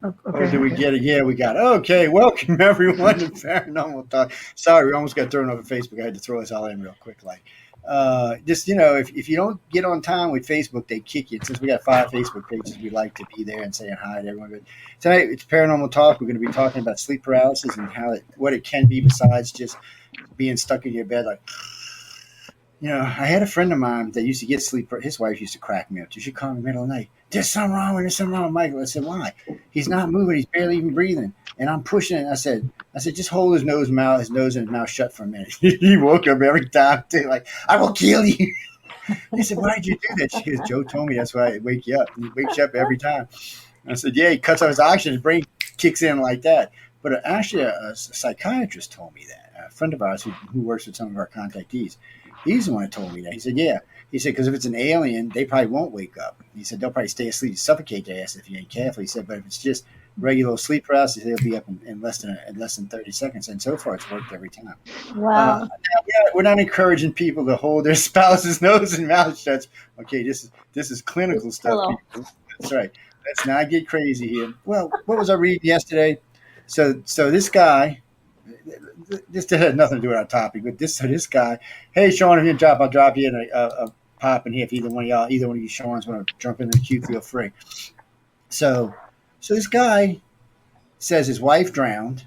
Oh, Okay. did we get it? Yeah, we got it. Okay, welcome everyone to Paranormal Talk. Sorry, we almost got thrown over Facebook. I had to throw us all in real quick. Just if you don't get on time with Facebook, they kick you. And since we got 5 Facebook pages, we like to be there and saying hi to everyone. But tonight it's Paranormal Talk. We're going to be talking about sleep paralysis and what it can be besides just being stuck in your bed like. I had a friend of mine that used to get sleep. His wife used to crack me up. She call me in the middle of the night. There's something wrong with Michael. I said, why? He's not moving. He's barely even breathing. And I'm pushing it. I said, just hold his nose and his mouth shut for a minute. He woke up every time too, like, I will kill you. They said, why did you do that? She goes, Joe told me that's why I wake you up. And he wakes you up every time. I said, yeah, he cuts off his oxygen. His brain kicks in like that. But actually, a psychiatrist told me that. A friend of ours who works with some of our contactees, he's the one that told me that. He said, yeah. He said, because if it's an alien, they probably won't wake up. He said, they'll probably stay asleep, suffocate their ass if you ain't careful. He said, but if it's just regular sleep paralysis, they'll be up in less than 30 seconds. And so far, it's worked every time. Wow. We're not encouraging people to hold their spouse's nose and mouth shut. Okay, this is clinical stuff. People. That's right. Let's not get crazy here. Well, what was I reading yesterday? So this guy, this had nothing to do with our topic, but this guy, hey Sean, if you drop, I'll drop you in a pop in here if either one of you Sean's want to jump in the queue, feel free. So this guy says his wife drowned.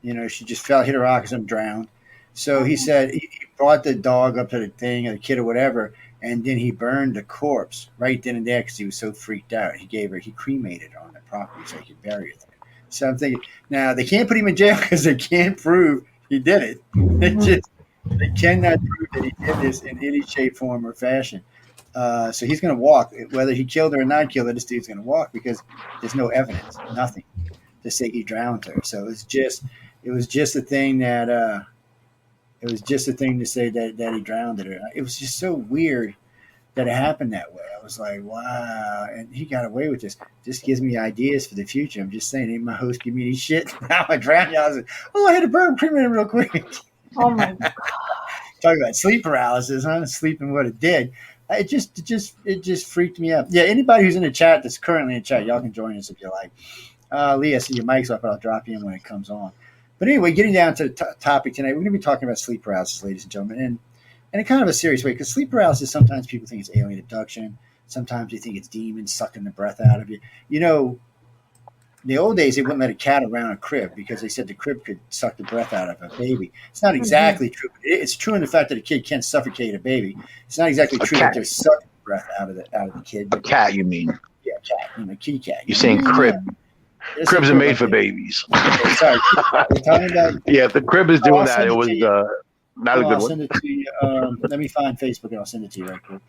She just hit a rock and drowned. So he said he brought the dog up to the thing or the kid or whatever, and then he burned the corpse right then and there because he was so freaked out. He cremated her on the property so he could bury it there. So I'm thinking, now they can't put him in jail because they can't prove he did it. They cannot prove that he did this in any shape, form, or fashion. So he's going to walk. Whether he killed her or not killed her, this dude's going to walk because there's no evidence, nothing to say he drowned her. So it was just a thing that it was just a thing to say that he drowned her. It was just so weird that it happened that way. I was like, wow. And he got away with this. This gives me ideas for the future. I'm just saying, ain't my host give me any shit? Now I drown y'all. I was like, I had to burn cremated real quick. Oh my God. Talking about sleep paralysis, huh? Sleeping what it did. It just freaked me out. Yeah, anybody who's in the chat that's currently in chat, y'all can join us if you like. Lee, I see your mic's up, but I'll drop you in when it comes on. But anyway, getting down to the topic tonight, we're going to be talking about sleep paralysis, ladies and gentlemen, and in a kind of a serious way, because sleep paralysis, sometimes people think it's alien abduction. Sometimes they think it's demons sucking the breath out of you. In the old days, they wouldn't let a cat around a crib because they said the crib could suck the breath out of a baby. It's not exactly true. It's true in the fact that a kid can't suffocate a baby. It's not exactly true that they're sucking the breath out of the kid. A cat, you mean? Yeah, cat. Kitty cat. You're saying crib. Cribs are made for babies. Okay, sorry. We're talking about. Yeah, if the crib is doing that, it was not a good I'll one. send it to you. Let me find Facebook and I'll send it to you right quick.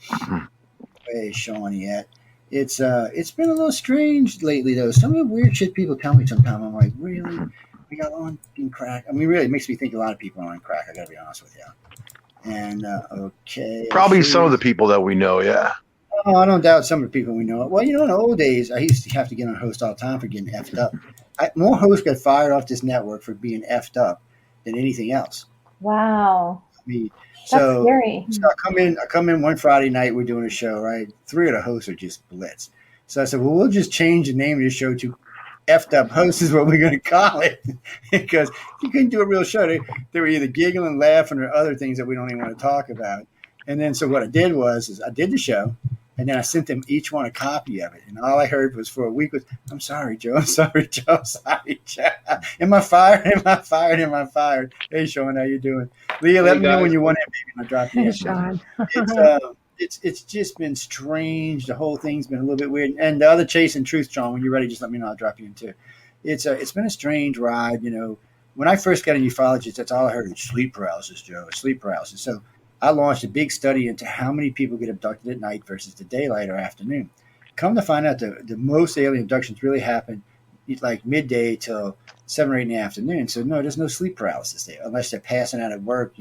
Hey, Shawnee at. It's been a little strange lately though. Some of the weird shit people tell me sometimes. I'm like, really? We got on crack. I mean, really, it makes me think a lot of people are on crack. I gotta be honest with you. And okay. Probably some of the people that we know, yeah. Oh, I don't doubt some of the people we know. Well, in the old days, I used to have to get on a host all the time for getting effed up. More hosts got fired off this network for being effed up than anything else. Wow. I mean, That's scary. So I come in one Friday night, we're doing a show, right? 3 of the hosts are just blitz. So I said, well, we'll just change the name of the show to effed up host is what we're going to call it. Because you couldn't do a real show. They were either giggling, laughing, or other things that we don't even want to talk about. And then so what I did is I did the show. And then I sent them each one a copy of it. And all I heard was for a week was, I'm sorry, Joe. I'm sorry, Joe. I'm sorry, Joe. Am I fired? Am I fired? Am I fired? Hey, Sean, how you doing? Leah, let me know when you want it, baby. I'll drop you in. Sean. It's just been strange. The whole thing's been a little bit weird. And the other Chasing Truth, Sean, when you're ready, just let me know. I'll drop you in too. It's been a strange ride. When I first got in ufology, that's all I heard was sleep paralysis, Joe. Sleep paralysis. So I launched a big study into how many people get abducted at night versus the daylight or afternoon. Come to find out, the most alien abductions really happen like midday till 7 or 8 in the afternoon. So no, there's no sleep paralysis there unless they're passing out at work,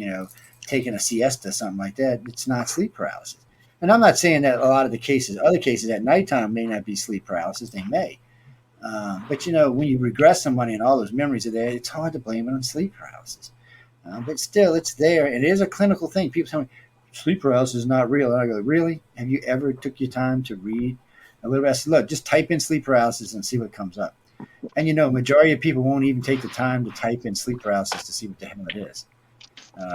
taking a siesta, something like that. It's not sleep paralysis. And I'm not saying that a lot of the cases, other cases at nighttime may not be sleep paralysis. They may. But when you regress somebody and all those memories are there, it's hard to blame it on sleep paralysis. But still, it's there, and it is a clinical thing. People tell me sleep paralysis is not real, and I go, really? Have you ever took your time to read a little bit? I said, look, just type in sleep paralysis and see what comes up. And majority of people won't even take the time to type in sleep paralysis to see what the hell it is.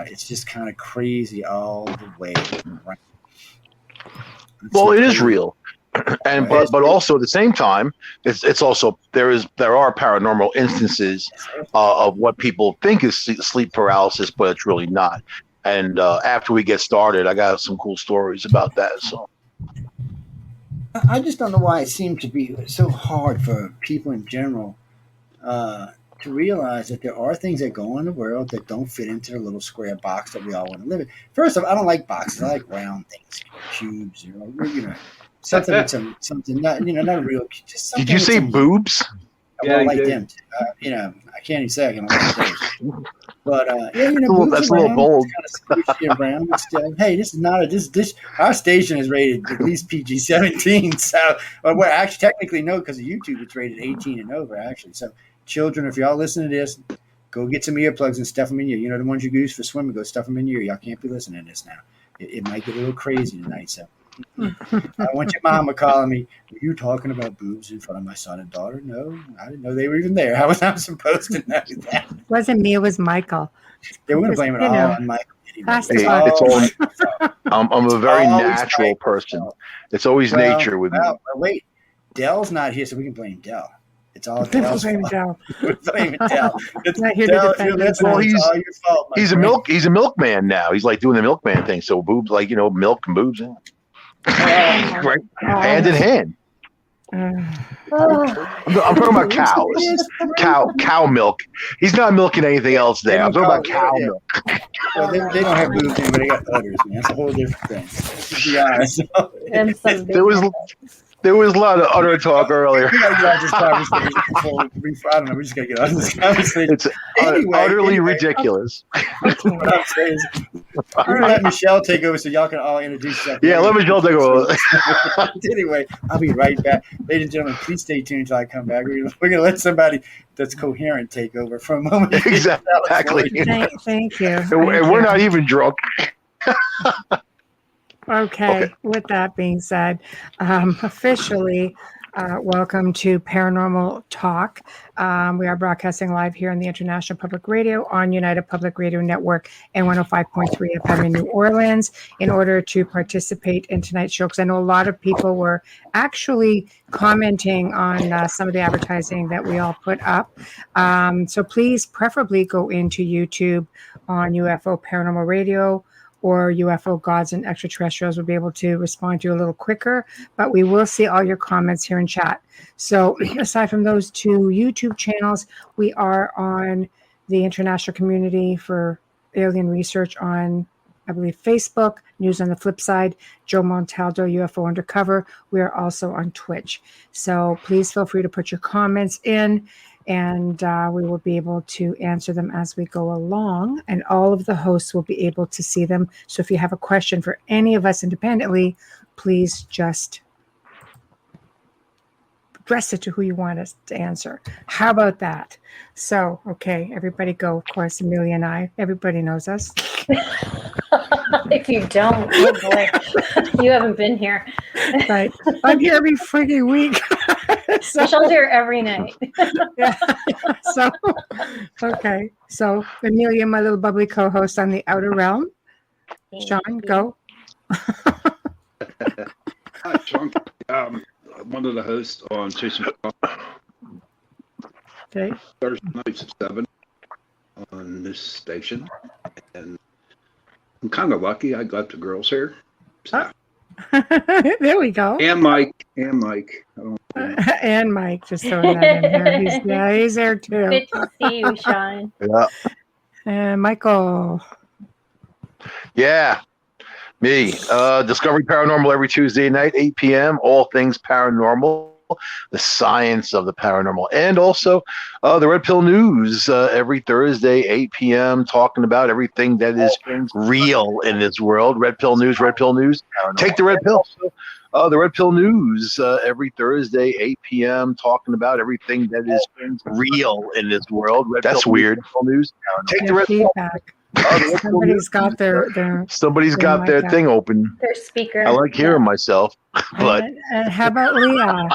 It's just kind of crazy all the way around. Well, it is real, and but also at the same time, it's also there are paranormal instances of what people think is sleep paralysis, but it's really not. And after we get started, I got some cool stories about that. So I just don't know why it seems to be so hard for people in general to realize that there are things that go on in the world that don't fit into the little square box that we all want to live in. First off, I don't like boxes. I like round things, cubes, something with something not, not real. Just something. Did you say boobs? I like them. I can't even say I can like those. But that's a little bold. Kind of squishy around, but still, hey, this is not this. Our station is rated at least PG-17. So, well, actually, technically, no, because of YouTube, it's rated 18 and over. Actually, so children, if y'all listen to this, go get some earplugs and stuff them in you. The ones you use for swimming, go stuff them in your ear. Y'all can't be listening to this now. It might get a little crazy tonight. So, I want your mama calling me. Were you talking about boobs in front of my son and daughter? No, I didn't know they were even there. How was I supposed to know that? It wasn't me. It was Michael. They were going to blame it all on Michael. I'm a very natural person. It's always nature with me. Wait, Dell's not here, so we can blame Dell. It's all Dell's fault. We're blaming Dell. It's not here to defend it's all your fault. He's a milkman now. He's like doing the milkman thing. So boobs, like milk and boobs, right? Hand in hand. I'm talking about cows. Cow milk. He's not milking anything else there. I'm talking about cow milk. Well, they don't have boobs, but they got udders, man. That's a whole different thing. To be honest. There was a lot of udder talk earlier. I don't know. We just got to get on this conversation. It's utterly ridiculous. What I'm saying is, let Michelle take over so y'all can all introduce yourself. Yeah, let Michelle take over. Anyway, I'll be right back. Ladies and gentlemen, please stay tuned until I come back. We're going to let somebody that's coherent take over for a moment. Exactly. Thank you. And we're not even drunk. Okay. With that being said, officially, welcome to Paranormal Talk. We are broadcasting live here on the International Public Radio on United Public Radio Network and 105.3 FM in New Orleans. In order to participate in tonight's show, because I know a lot of people were actually commenting on some of the advertising that we all put up. So please preferably go into YouTube on UFO Paranormal Radio, or UFO Gods and Extraterrestrials will be able to respond to you a little quicker, but we will see all your comments here in chat. So aside from those two YouTube channels, we are on the International Community for Alien Research on, I believe, Facebook, News on the Flip Side, Joe Montaldo, UFO Undercover. We are also on Twitch. So please feel free to put your comments in, and we will be able to answer them as we go along, and all of the hosts will be able to see them. So if you have a question for any of us independently, please just address it to who you want us to answer. How about that? So, okay, everybody go. Of course, Amelia and I, everybody knows us. If you don't, oh boy, you haven't been here. Right. I'm here every freaking week. So, Michelle's here every night. Yeah. So, okay. So, Amelia, my little bubbly co-host on the Outer Realm. Sean, go. Hi, Sean. One of the hosts on Chasing Okay. Thursday nights at 7 on this station, and I'm kind of lucky. I got the girls here. So. There we go. And Mike. I don't and Mike, just throwing that in there. He's there too. Good to see you, Sean. Yeah. And Michael. Yeah. Me. Discovery Paranormal every Tuesday night, 8 p.m. All things paranormal, the science of the paranormal. And also the Red Pill News every Thursday, 8 p.m., talking about everything that is real in this world. Red Pill News. Take the Red Pill. The Red Pill News every Thursday, 8 p.m., talking about everything that is real in this world. That's weird. News. Take the Red Pill. Somebody's got their thing open. Their speaker. I like hearing myself. But and how about Leah?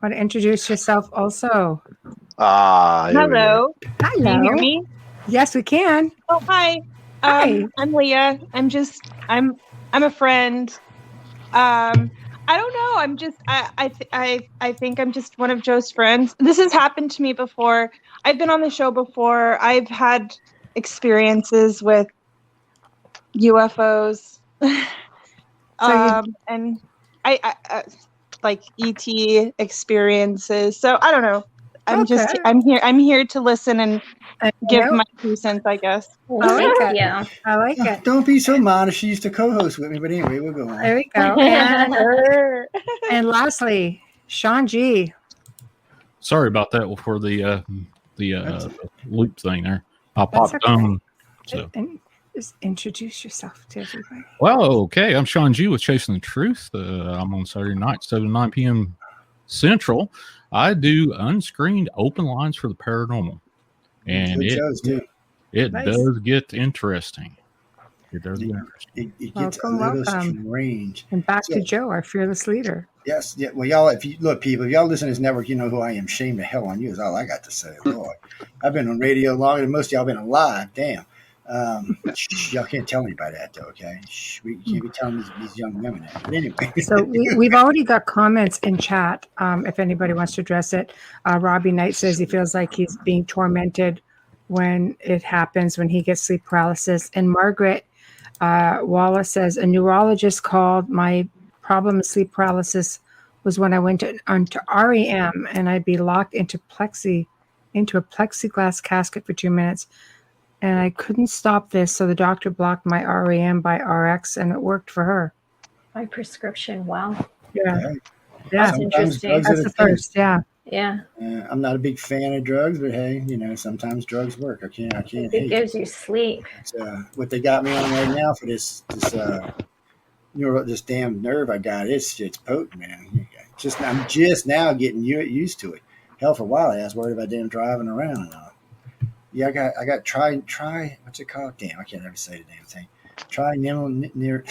Want to introduce yourself also? Here we go. Hello. Can you hear Hello. me? Yes, we can. Oh, hi. Hi. I'm Leah. I'm a friend. I don't know. I think I'm just one of Joe's friends. This has happened to me before. I've been on the show before. I've had experiences with UFOs. And I like ET experiences. So I don't know. Okay. I'm here to listen and give my 2 cents, I guess. I like Thank it. you. I like it. Don't be so modest. She used to co-host with me, but anyway, we'll go There on. we go. And lastly, Sean G. Sorry about that for the loop thing there. I popped okay. on. So. And just introduce yourself to everybody. Well, okay. I'm Sean G with Chasing the Truth. I'm on Saturday night, 7 to 9 p.m. Central. I do unscreened open lines for the paranormal. And Good shows, too. It Nice. does get interesting. It does get interesting. It gets Welcome. strange. And back to Joe, our fearless leader. Yes, yeah. Well, y'all, if you look, people, if y'all listen to this network, you know who I am. Shame the hell on you is all I got to say. Lord, I've been on radio longer than most of y'all been alive. Damn. Y'all can't tell anybody that, though. Okay, we can't be telling these young women that. But anyway, So we've already got comments in chat. If anybody wants to address it, Robbie Knight says he feels like he's being tormented when it happens, when he gets sleep paralysis. And Margaret Wallace says a neurologist called my problem of sleep paralysis was when I went onto REM and I'd be locked into a plexiglass casket for 2 minutes. And I couldn't stop this, so the doctor blocked my REM by RX, and it worked for her. My prescription. Wow. Yeah. That's interesting. That's the first. Yeah. Yeah. I'm not a big fan of drugs, but hey, sometimes drugs work. I can't It hate gives you sleep. what they got me on right now for this damn nerve I got. It's potent, man. I'm just now getting used to it. Hell, for a while I was worried about damn driving around and all. Yeah, I got try. What's it called? Damn, I can't ever say the damn thing. Near.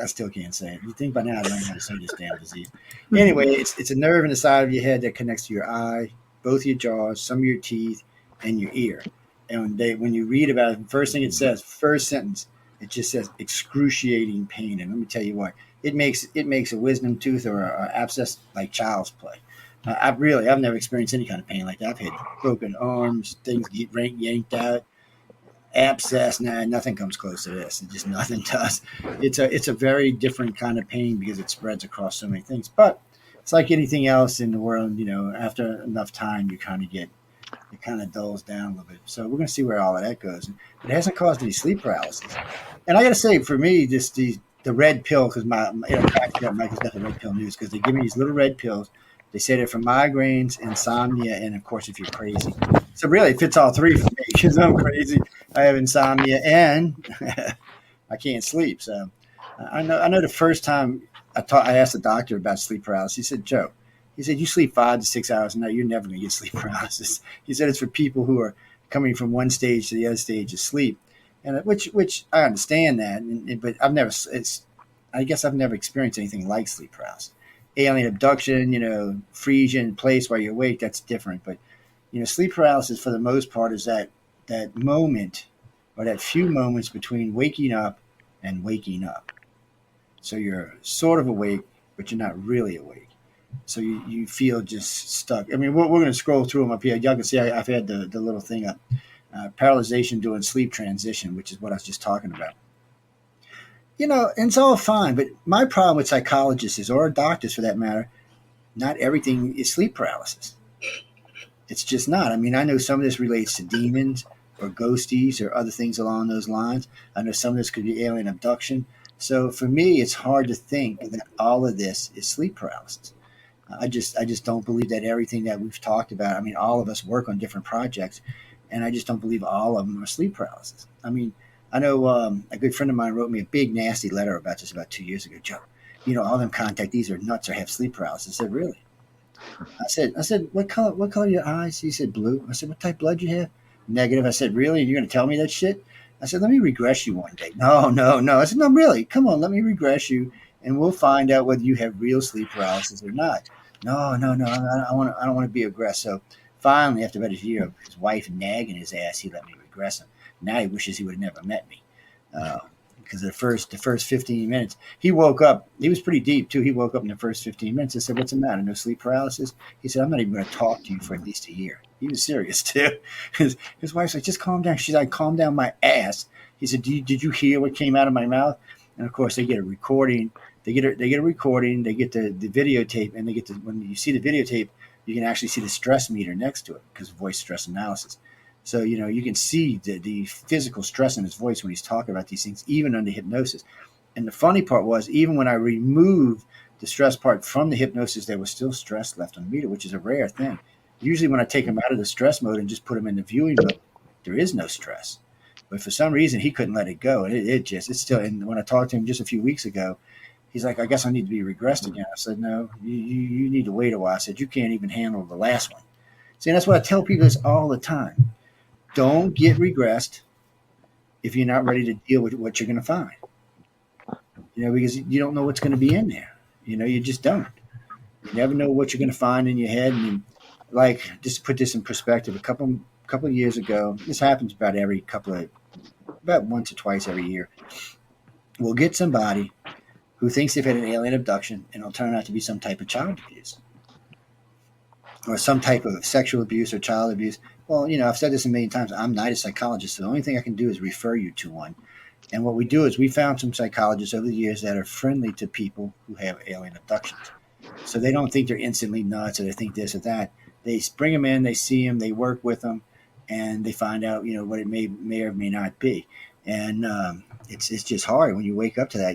I still can't say it. You think by now I learned how to say this damn disease. Anyway, it's a nerve in the side of your head that connects to your eye, both your jaws, some of your teeth, and your ear. And when you read about it, first thing it says, first sentence, it just says excruciating pain. And let me tell you what, it makes a wisdom tooth or an abscess like child's play. I've never experienced any kind of pain like that. I've had broken arms, things get yanked out, abscess. Nah, nothing comes close to this. It just nothing does. It's a very different kind of pain because it spreads across so many things. But it's like anything else in the world. After enough time, it kind of dulls down a little bit. So we're going to see where all of that goes. It hasn't caused any sleep paralysis. And I got to say, for me, the red pill, because Mike has got the red pill news, because they give me these little red pills. They say they're for migraines, insomnia, and of course, if you're crazy. So really, it fits all three for me because I'm crazy. I have insomnia and I can't sleep. So I know the first time I asked the doctor about sleep paralysis, he said, Joe, you sleep 5 to 6 hours a night. You're never going to get sleep paralysis. He said it's for people who are coming from one stage to the other stage of sleep, and which I understand that, but I guess I've never experienced anything like sleep paralysis. Alien abduction, freeze you in place while you're awake, that's different. But, sleep paralysis for the most part is that moment or that few moments between waking up and waking up. So you're sort of awake, but you're not really awake. So you feel just stuck. I mean, we're going to scroll through them up here. Y'all can see I've had the little thing up. Paralyzation during sleep transition, which is what I was just talking about. And it's all fine, but my problem with psychologists or doctors for that matter, not everything is sleep paralysis. It's just not. I mean, I know some of this relates to demons or ghosties or other things along those lines. I know some of this could be alien abduction. So for me, it's hard to think that all of this is sleep paralysis. I just don't believe that everything that we've talked about, I mean, all of us work on different projects, and I just don't believe all of them are sleep paralysis. I mean, I know a good friend of mine wrote me a big, nasty letter about 2 years ago. Joe, all them contactees are nuts or have sleep paralysis. I said, really? I said, what color are your eyes? He said, blue. I said, what type of blood you have? Negative. I said, really? You're going to tell me that shit? I said, let me regress you one day. No. I said, no, really? Come on, let me regress you, and we'll find out whether you have real sleep paralysis or not. No, no, no. I don't want to be aggressive. So finally, after about a year of his wife nagging his ass, he let me regress him. Now he wishes he would have never met me. Because the first 15 minutes, he woke up. He was pretty deep too. He woke up in the first 15 minutes. I said, "What's the matter? No sleep paralysis?" He said, "I'm not even going to talk to you for at least a year." He was serious too. His wife's like, "Just calm down." She's like, "Calm down my ass." He said, did you hear what came out of my mouth?" And of course, they get a recording. They get a recording. They get the videotape, and they get when you see the videotape, you can actually see the stress meter next to it because of voice stress analysis. So, you can see the physical stress in his voice when he's talking about these things, even under hypnosis. And the funny part was, even when I removed the stress part from the hypnosis, there was still stress left on the meter, which is a rare thing. Usually, when I take him out of the stress mode and just put him in the viewing mode, there is no stress. But for some reason, he couldn't let it go. And it's still, and when I talked to him just a few weeks ago, he's like, "I guess I need to be regressed again." I said, "No, you need to wait a while." I said, "You can't even handle the last one." See, and that's what I tell people this all the time. Don't get regressed if you're not ready to deal with what you're going to find. Because you don't know what's going to be in there. You just don't. You never know what you're going to find in your head. And like, just to put this in perspective, a couple of years ago, this happens about once or twice every year. We'll get somebody who thinks they've had an alien abduction, and it'll turn out to be some type of child abuse or some type of sexual abuse or child abuse. Well, I've said this a million times. I'm not a psychologist, so the only thing I can do is refer you to one. And what we do is we found some psychologists over the years that are friendly to people who have alien abductions. So they don't think they're instantly nuts or they think this or that. They bring them in, they see them, they work with them, and they find out, what it may or may not be. And it's just hard when you wake up to that.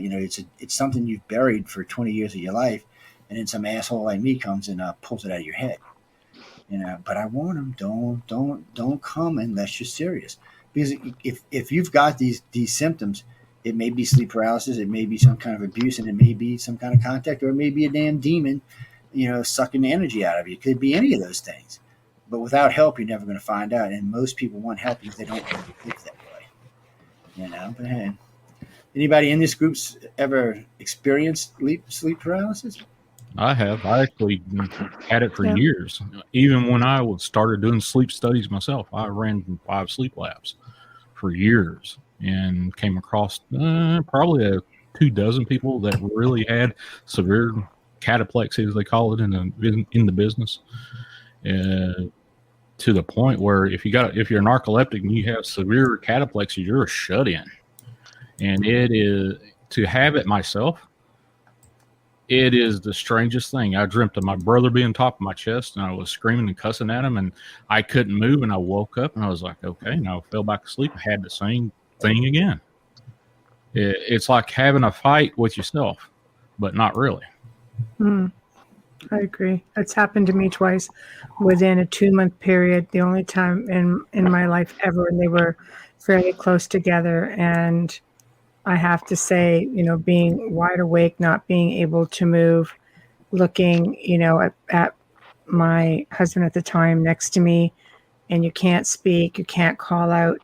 It's something you've buried for 20 years of your life, and then some asshole like me comes and pulls it out of your head. But I warn them, don't come unless you're serious, because if you've got these symptoms, it may be sleep paralysis, it may be some kind of abuse, and it may be some kind of contact, or it may be a damn demon, sucking the energy out of you. It could be any of those things. But without help, you're never going to find out. And most people want help because they don't want to live that way. But hey, anybody in this group's ever experienced sleep paralysis? I have. I actually had it for years. Even when I started doing sleep studies myself, I ran 5 sleep labs for years and came across probably 24 people that really had severe cataplexy, as they call it in the business, to the point where if you're narcoleptic and you have severe cataplexy, you're a shut-in. And it is, to have it myself, it is the strangest thing. I dreamt of my brother being top of my chest, and I was screaming and cussing at him, and I couldn't move, and I woke up, and I was like, okay, and I fell back asleep. I had the same thing again. It's like having a fight with yourself, but not really. I agree. It's happened to me twice within a 2-month period, the only time in my life ever, and they were fairly close together. And I have to say, being wide awake, not being able to move, looking, at my husband at the time next to me, and you can't speak, you can't call out.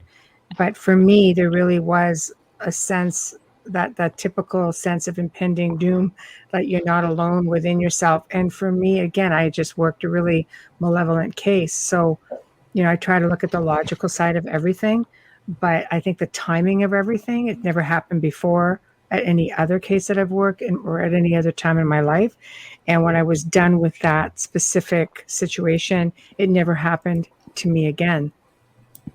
But for me, there really was a sense, that typical sense of impending doom, that you're not alone within yourself. And for me, again, I just worked a really malevolent case. So, I try to look at the logical side of everything. But I think the timing of everything, it never happened before at any other case that I've worked in or at any other time in my life. And when I was done with that specific situation, it never happened to me again.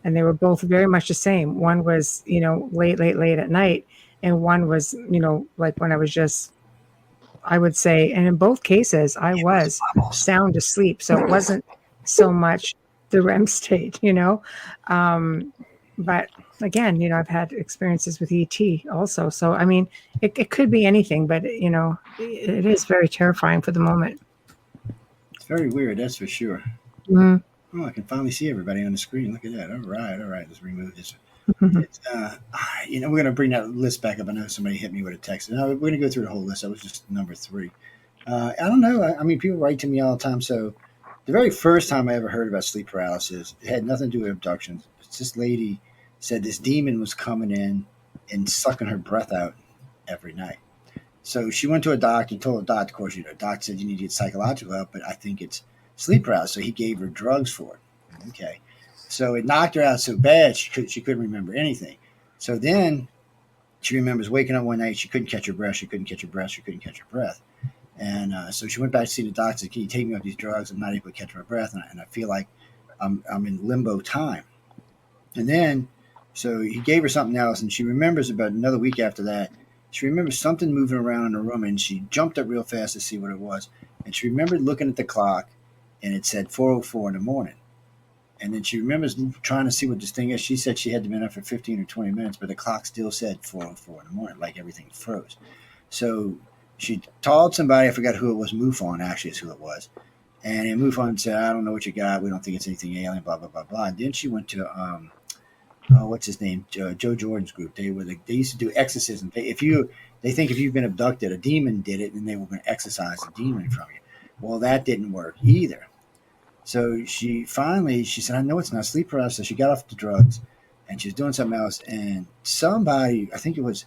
And they were both very much the same. One was, late at night. And one was, like when I was just, I would say, and in both cases, I was sound asleep. So it wasn't so much the REM state, But again, I've had experiences with ET also. So, I mean, it could be anything, but, it is very terrifying for the moment. It's very weird, that's for sure. Mm-hmm. Oh, I can finally see everybody on the screen. Look at that. All right. Let's remove this. It's, we're going to bring that list back up. I know somebody hit me with a text. No, we're going to go through the whole list. That was just number 3. I don't know. I mean, people write to me all the time. So the very first time I ever heard about sleep paralysis, it had nothing to do with abductions. This lady said this demon was coming in and sucking her breath out every night. So she went to a doctor and told the doctor, of course, doctor said you need to get psychological help, but I think it's sleep paralysis. So he gave her drugs for it. Okay. So it knocked her out so bad she couldn't remember anything. So then she remembers waking up one night, she couldn't catch her breath, she couldn't catch her breath, she couldn't catch her breath. And so she went back to see the doctor, said, can you take me off these drugs? I'm not able to catch my breath, and I feel like I'm in limbo time. And then, so he gave her something else, and she remembers about another week after that, she remembers something moving around in the room, and she jumped up real fast to see what it was. And she remembered looking at the clock, and it said 4:04 in the morning. And then she remembers trying to see what this thing is. She said she had to be up for 15 or 20 minutes, but the clock still said 4:04 in the morning, like everything froze. So she told somebody, I forgot who it was, MUFON actually is who it was. And MUFON said, I don't know what you got. We don't think it's anything alien, blah, blah, blah, blah. And then she went to, what's his name? Joe Jordan's group. They used to do exorcism. They think if you've been abducted, a demon did it, and they were going to exorcise the demon from you. Well, that didn't work either. So she said, I know it's not sleep paralysis. So she got off the drugs, and she was doing something else. And somebody, I think it was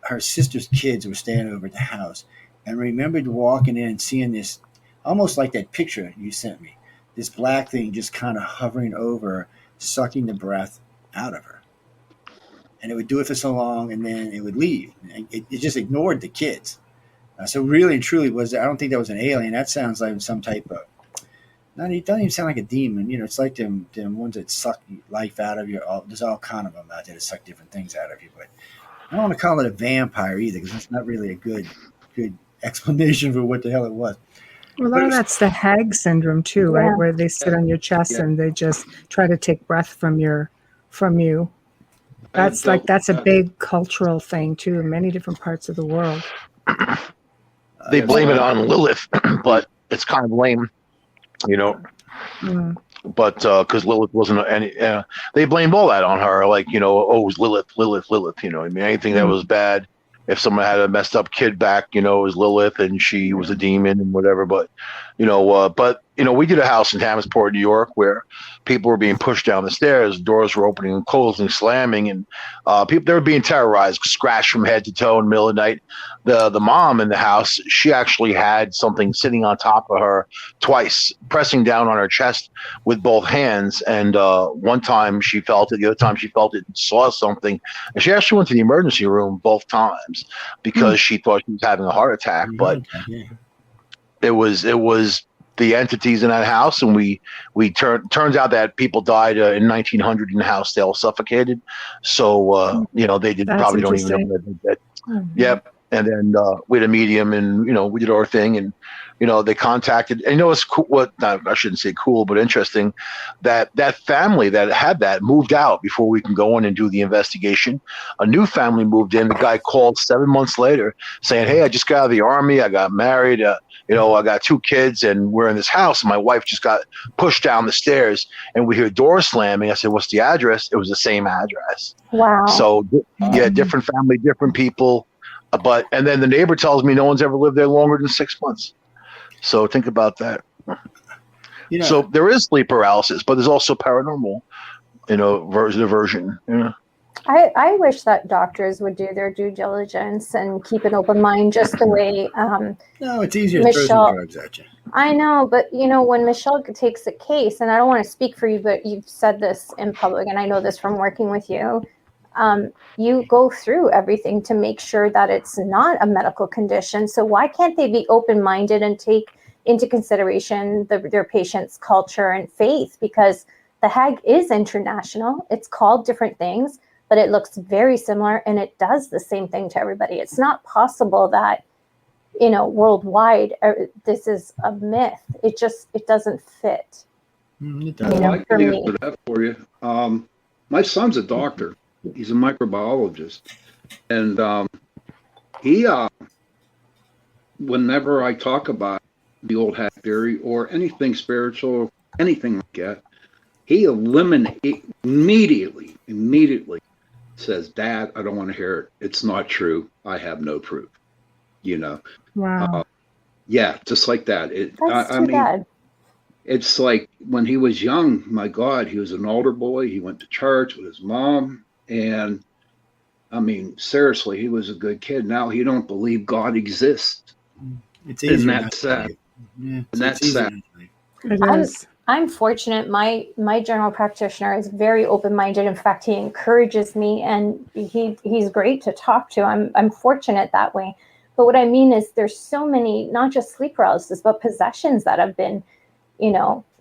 her sister's kids, were staying over at the house, and remembered walking in and seeing this, almost like that picture you sent me, this black thing just kind of hovering over her, sucking the breath out of her. And it would do it for so long, and then it would leave. It just ignored the kids. So really and truly, I don't think that was an alien. That sounds like some type of, it doesn't even sound like a demon. It's like them ones that suck life out of you. There's all kind of them out there that suck different things out of you. But I don't want to call it a vampire either, because it's not really a good explanation for what the hell it was. Well, a lot of that's the Hag syndrome too, right? Where they sit on your chest and they just try to take breath from you. That's a big cultural thing too in many different parts of the world. They blame it on Lilith, but it's kind of lame, But because Lilith wasn't any, they blamed all that on her, like it was Lilith. I mean, anything that was bad. If someone had a messed up kid back, it was Lilith, and she was a demon and whatever. But, we did a house in Hammondsport, New York, where people were being pushed down the stairs, doors were opening and closing, slamming, and they were being terrorized, scratched from head to toe in the middle of the night. The mom in the house, she actually had something sitting on top of her twice, pressing down on her chest with both hands. And one time she felt it, the other time she felt it and saw something. And she actually went to the emergency room both times because she thought she was having a heart attack. But it was the entities in that house, and turns out that people died in 1900 in the house. They all suffocated. So they probably don't even know that they're dead. Mm-hmm. Yep. And then we had a medium, and we did our thing, and they contacted. And it's cool. I shouldn't say cool, but interesting that family that had that moved out before we can go in and do the investigation. A new family moved in. The guy called 7 months later saying, "Hey, I just got out of the army. I got married. I got 2 kids, and we're in this house. And my wife just got pushed down the stairs, and we hear doors slamming." I said, "What's the address?" It was the same address. Wow. So different family, different people. And then the neighbor tells me no one's ever lived there longer than 6 months. So think about that. So there is sleep paralysis, but there's also paranormal, version. I wish that doctors would do their due diligence and keep an open mind, just the way. No, it's easier to throw some drugs at you. I know, but when Michelle takes a case, and I don't want to speak for you, but you've said this in public, and I know this from working with you. You go through everything to make sure that it's not a medical condition. So why can't they be open-minded and take into consideration their patient's culture and faith? Because the Hag is international. It's called different things, but it looks very similar, and it does the same thing to everybody. It's not possible that, worldwide, this is a myth. It doesn't fit. I can answer that for you. My son's a doctor. He's a microbiologist, and he, whenever I talk about the old hat theory or anything spiritual, anything like that, he immediately says, "Dad, I don't want to hear it. It's not true. I have no proof." Wow. Just like that. That's too bad. It's like when he was young, my God, he was an altar boy. He went to church with his mom, and I mean, seriously, he was a good kid. Now he don't believe God exists. It's And easier not that's to sad. believe. Yeah, And it's that's easier sad. not to believe. It I'm is. I'm fortunate. My general practitioner is very open minded. In fact, he encourages me, and he's great to talk to. I'm fortunate that way. But what I mean is, there's so many, not just sleep paralysis, but possessions that have been,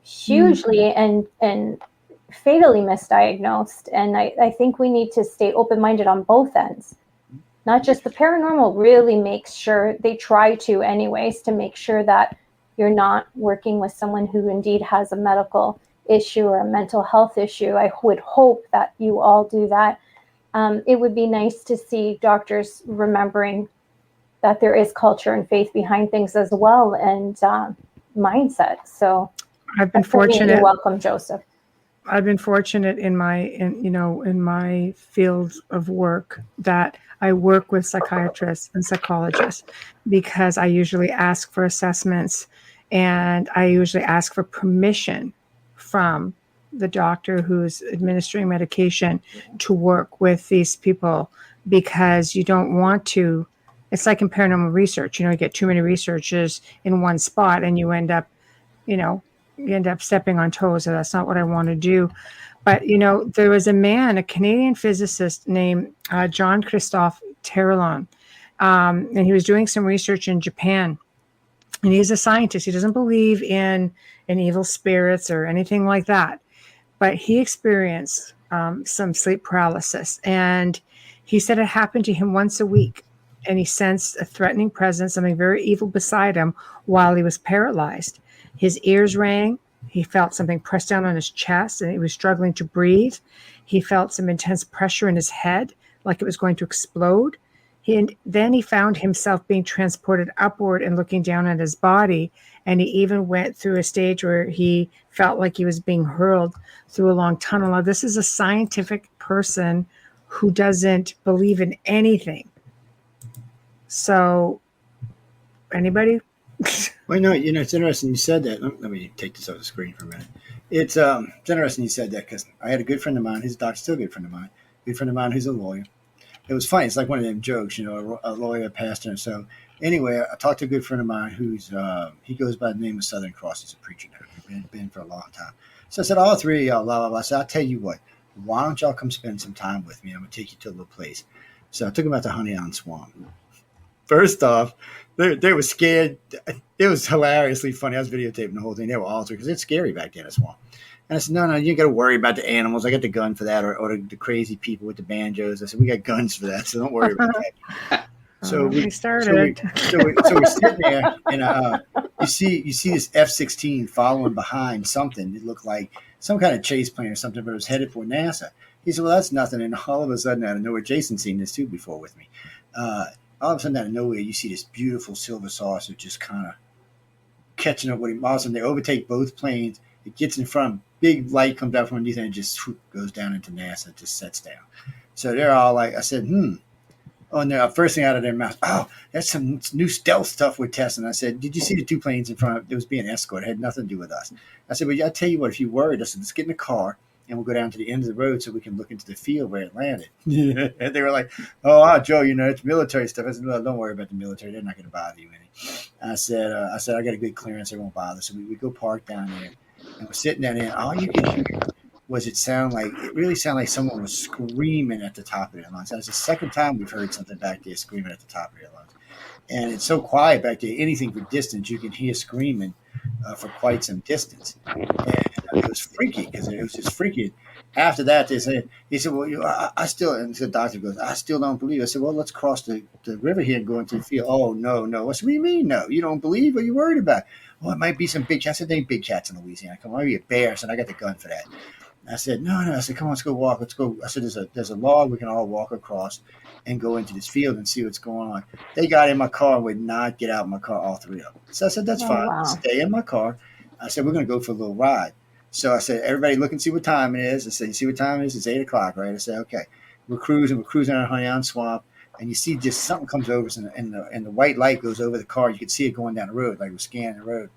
hugely and fatally misdiagnosed. And I think we need to stay open minded on both ends. Not just the paranormal really makes sure, they try to anyways, to make sure that you're not working with someone who indeed has a medical issue or a mental health issue. I would hope that you all do that. It would be nice to see doctors remembering that there is culture and faith behind things as well, and mindset. So I've been you're fortunate. welcome, Joseph. I've been fortunate in my field of work that I work with psychiatrists and psychologists, because I usually ask for assessments, and I usually ask for permission from the doctor who's administering medication to work with these people, because you don't want to. It's like in paranormal research, you get too many researchers in one spot, and you know, you end up stepping on toes. So that's not what I want to do. But, there was a Canadian physicist named John Christophe Terrellon, and he was doing some research in Japan. And he's a scientist. He doesn't believe in evil spirits or anything like that. But he experienced some sleep paralysis. And he said it happened to him once a week. And he sensed a threatening presence, something very evil beside him while he was paralyzed. His ears rang. He felt something pressed down on his chest, and he was struggling to breathe. He felt some intense pressure in his head, like it was going to explode. Then he found himself being transported upward and looking down at his body. And he even went through a stage where he felt like he was being hurled through a long tunnel. Now, this is a scientific person who doesn't believe in anything. So, anybody? Well, it's interesting you said that. Let me take this off the screen for a minute. It's interesting you said that, because I had a good friend of mine. His doc's still a good friend of mine. Good friend of mine who's a lawyer. It was funny. It's like one of them jokes, a lawyer, a pastor. And so anyway, I talked to a good friend of mine who's he goes by the name of Southern Cross. He's a preacher now. Been for a long time. So I said, all three of y'all, blah, blah, blah. I said, I'll tell you what. Why don't y'all come spend some time with me? I'm going to take you to a little place. So I took him out to Honey Island Swamp. First off, they were scared. It was hilariously funny. I was videotaping the whole thing. They were all because it's scary back there in the swamp. And I said, no, you ain't got to worry about the animals. I got the gun for that, or the crazy people with the banjos. I said, we got guns for that, so don't worry about that. So we started. So we're sitting there, and you see this F-16 following behind something. It looked like some kind of chase plane or something, but it was headed for NASA. He said, well, that's nothing. And all of a sudden, out of nowhere, Jason's seen this too before with me. All of a sudden, out of nowhere, you see this beautiful silver saucer just kind of catching up with him. All of a sudden, they overtake both planes. It gets in front. Big light comes out from underneath, and it just goes down into NASA. It just sets down. So they're all like, I said, Oh, and the first thing out of their mouth, oh, that's some new stealth stuff we're testing. I said, did you see the two planes in front of it? It was being escorted. It had nothing to do with us. I said, well, I tell you what, if you're worried, I said, let's get in the car, and we'll go down to the end of the road so we can look into the field where it landed. And they were like, Joe, it's military stuff. I said, no, don't worry about the military. They're not going to bother you any. I said, I got a good clearance. They won't bother. So we go park down there, and we're sitting down there, and all you could hear was it really sounded like someone was screaming at the top of their lungs. That was the second time we've heard something back there screaming at the top of their lungs. And it's so quiet back there, anything for distance, you can hear screaming for quite some distance. And it was freaky, because it was just freaky. After that, he said, well, I still, and the doctor goes, I still don't believe. I said, well, let's cross the river here and go into the field. Oh, no. I said, what do you mean, no? You don't believe? What are you worried about? Well, it might be some big cats. I said, there ain't big cats in Louisiana. Come on, maybe a bear. I said, I got the gun for that. I said, no. I said, come on, let's go walk. Let's go. I said, there's a log we can all walk across and go into this field and see what's going on. They got in my car and would not get out of my car, all three of them. So I said, that's fine. Wow. Stay in my car. I said, we're going to go for a little ride. So I said, everybody look and see what time it is. I said, you see what time it is? It's 8 o'clock, right? I said, okay. We're cruising on Honey Island Swamp, and you see just something comes over us, and the white light goes over the car. You could see it going down the road, like we're scanning the road.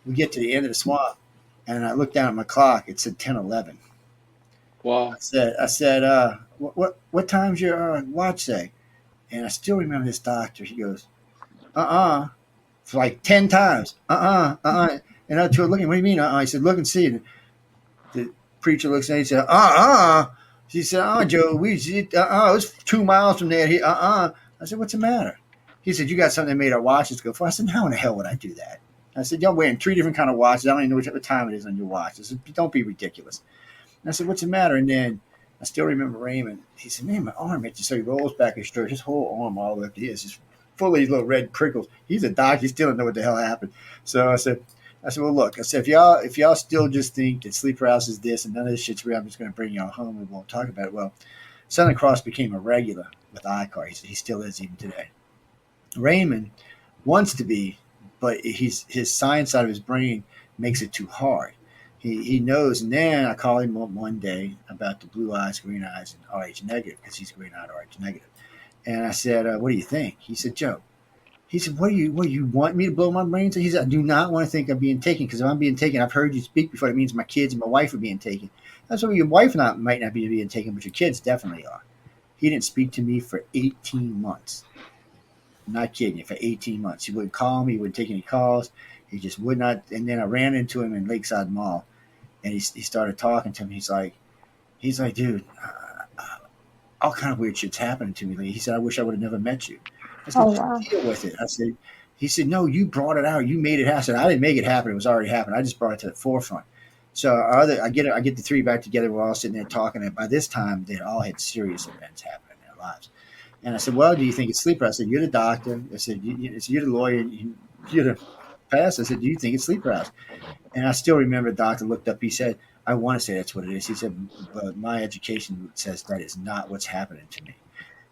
We get to the end of the swamp, and I looked down at my clock. It said 10:11. Wow. I said, what time's your watch say? And I still remember this doctor. He goes, for like 10 times. And I told looking, what do you mean? He said, look and see. And the preacher looks at me and he said, She said, Joe, it was 2 miles from there. I said, what's the matter? He said, you got something that made our watches go for. I said, how in the hell would I do that? I said, y'all wearing 3 different kind of watches. I don't even know what time it is on your watch. I said, don't be ridiculous. And I said, what's the matter? And then I still remember Raymond. He said, man, my arm itches. So he rolls back his shirt. His whole arm all the way up to his, just full of these little red prickles. He's a doctor. He still don't know what the hell happened. So I said, well, look, I said, if y'all still just think that sleep paralysis is this and none of this shit's real, I'm just going to bring y'all home and we won't talk about it. Well, Southern Cross became a regular with ICAR. He said he still is even today. Raymond wants to be, but his science side of his brain makes it too hard. He knows, and then I called him up one day about the blue eyes, green eyes, and RH negative because he's green eyed, RH negative. And I said, what do you think? He said, Joe. He said, what do you want me to blow my brains? He said, I do not want to think I'm being taken because if I'm being taken, I've heard you speak before. It means my kids and my wife are being taken. That's why your wife might not be being taken, but your kids definitely are. He didn't speak to me for 18 months. I'm not kidding you, for 18 months. He wouldn't call me. He wouldn't take any calls. He just would not. And then I ran into him in Lakeside Mall. And he started talking to me. He's like, dude, all kind of weird shit's happening to me. He said, I wish I would have never met you. I said, deal with it. He said, no, you brought it out. You made it happen. I said, I didn't make it happen. It was already happening. I just brought it to the forefront. So I get the 3 back together. We're all sitting there talking. And by this time, they all had serious events happen in their lives. And I said, well, do you think it's sleep paralysis? I said, you're the doctor. I said, you're the lawyer. You're the pastor. I said, do you think it's sleep paralysis? And I still remember the doctor looked up. He said, I want to say that's what it is. He said, but my education says that is not what's happening to me.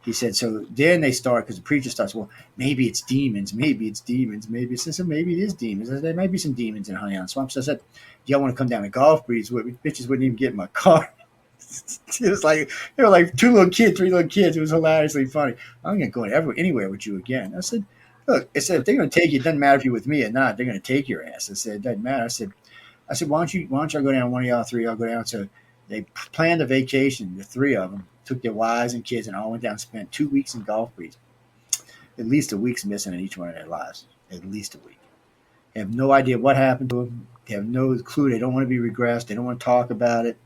He said, so then they start, because the preacher starts, well, maybe it's demons. Maybe it's demons. Maybe it's this, and maybe it is demons. I said, there might be some demons in Honey on the Swamp. So I said, do y'all want to come down to Golf Breeze with me? Bitches wouldn't even get in my car. It was like, they were like 3 little kids. It was hilariously funny. I'm going to go anywhere with you again. I said, look, I said, if they're going to take you, it doesn't matter if you're with me or not. They're going to take your ass. I said, it doesn't matter. I said, why don't you go down, one of y'all 3, I'll go down. So they planned a vacation, the 3 of them, took their wives and kids and all went down and spent 2 weeks in Golf Breeze. At least a week's missing in each one of their lives. At least a week. They have no idea what happened to them. They have no clue. They don't want to be regressed. They don't want to talk about it.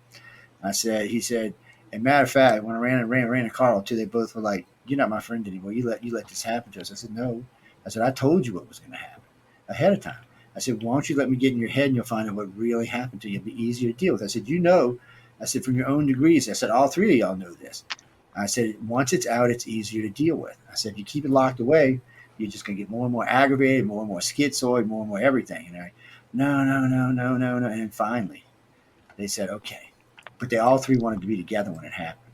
He said, as a matter of fact, when I ran a car too, they both were like, you're not my friend anymore. You let this happen to us. I said, no. I said, I told you what was going to happen ahead of time. I said, why don't you let me get in your head and you'll find out what really happened to you. It'll be easier to deal with. I said, I said, from your own degrees. I said, all 3 of y'all know this. I said, once it's out, it's easier to deal with. I said, if you keep it locked away, you're just going to get more and more aggravated, more and more schizoid, more and more everything. And no. And finally, they said, okay. But they all 3 wanted to be together when it happened.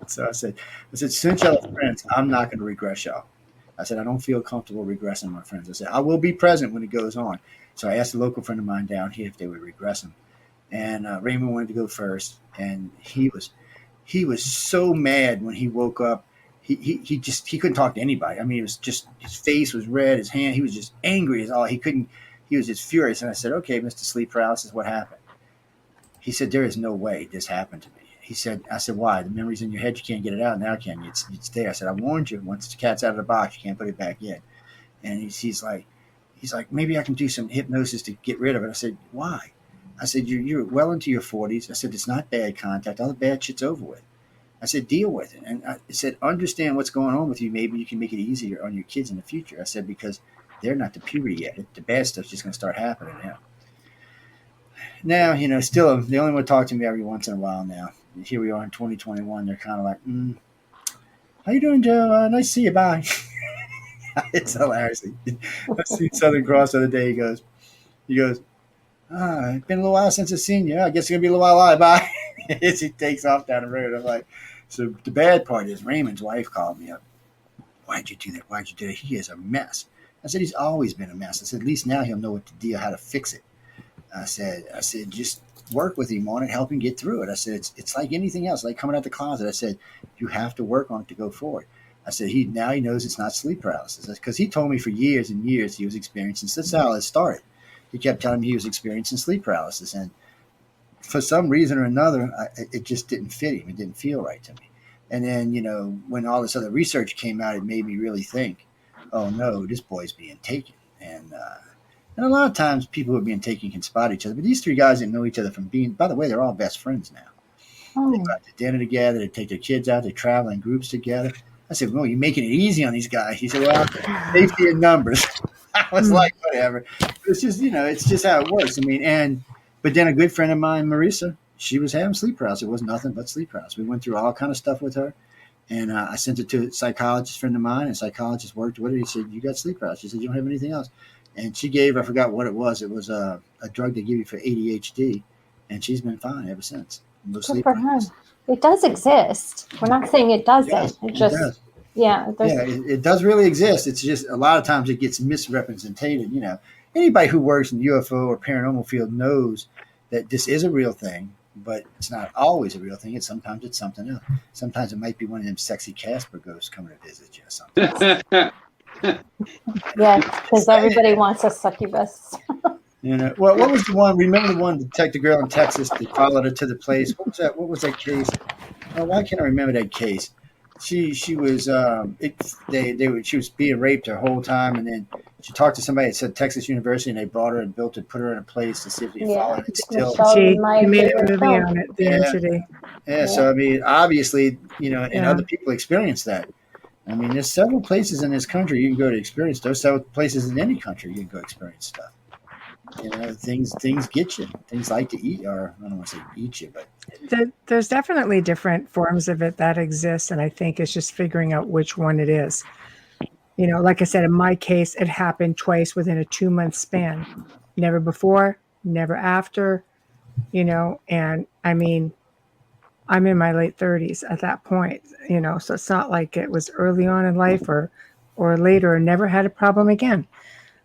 So I said, since y'all are friends, I'm not going to regress y'all. I said, I don't feel comfortable regressing my friends. I said, I will be present when it goes on. So I asked a local friend of mine down here if they would regress him. And Raymond wanted to go first. And he was so mad when he woke up. He couldn't talk to anybody. I mean, it was just, his face was red, his hand, he was just angry as all. He was just furious. And I said, okay, Mr. Sleep Paralysis, what happened? He said, there is no way this happened to me. I said, why? The memory's in your head. You can't get it out. Now can you? It's there. I said, I warned you. Once the cat's out of the box, you can't put it back in. And he's like, maybe I can do some hypnosis to get rid of it. I said, why? I said, you're well into your 40s. I said, it's not bad contact. All the bad shit's over with. I said, deal with it. And I said, understand what's going on with you. Maybe you can make it easier on your kids in the future. I said, because they're not to puberty yet. The bad stuff's just going to start happening now. Now, still, they only want to talk to me every once in a while now. Here we are in 2021. They're kind of like, how you doing, Joe? Nice to see you. Bye. It's hilarious. I see Southern Cross the other day. He goes, it's been a little while since I've seen you. I guess it's going to be a little while. Bye. As he takes off down the road. I'm like, so the bad part is Raymond's wife called me up. Why'd you do that? He is a mess. I said, he's always been a mess. I said, at least now he'll know what to do, how to fix it. I said, just work with him on it, help him get through it. I said, it's like anything else, like coming out the closet. I said, you have to work on it to go forward. I said, he knows it's not sleep paralysis because he told me for years and years he was experiencing. That's how it started. He kept telling me he was experiencing sleep paralysis, and for some reason or another, it just didn't fit him. It didn't feel right to me. And then, when all this other research came out, it made me really think, oh no, this boy's being taken. And a lot of times people who are being taken can spot each other. But these three guys didn't know each other from being, by the way, they're all best friends now. They go out to dinner together. They take their kids out. They travel in groups together. I said, well, you're making it easy on these guys. He said, well, safety in numbers. I was like, whatever. It's just, it's just how it works. I mean, but then a good friend of mine, Marisa, she was having sleep paralysis. It was nothing but sleep paralysis. We went through all kind of stuff with her. And I sent it to a psychologist friend of mine, and psychologist worked with her. He said, you got sleep paralysis. She said, you don't have anything else. And she gave, I forgot what it was. It was a drug they give you for ADHD. And she's been fine ever since. No sleep paralysis. It does exist. We're not saying it doesn't. It just, does. It does really exist. It's just a lot of times it gets misrepresented. Anybody who works in the UFO or paranormal field knows that this is a real thing, but it's not always a real thing. Sometimes it's something else. Sometimes it might be one of them sexy Casper ghosts coming to visit you or something. Yeah, because everybody wants a succubus. What was the one? Remember the one to take the girl in Texas? They followed her to the place. What was that? What was that case? Oh, why can't I remember that case? She was she was being raped her whole time, and then she talked to somebody at said Texas University, and they brought her and put her in a place to see if they followed it. Still, she made a movie on it. The entity. Yeah. So I mean, obviously, and other people experience that. I mean, there's several places in this country you can go to experience. There's several places in any country you can go experience stuff. Things get you. Things like to eat, or I don't want to say eat you, but there's definitely different forms of it that exist, and I think it's just figuring out which one it is. Like I said, in my case, it happened twice within a 2-month span. Never before, never after. And I mean, I'm in my late 30s at that point. So it's not like it was early on in life or later, and never had a problem again.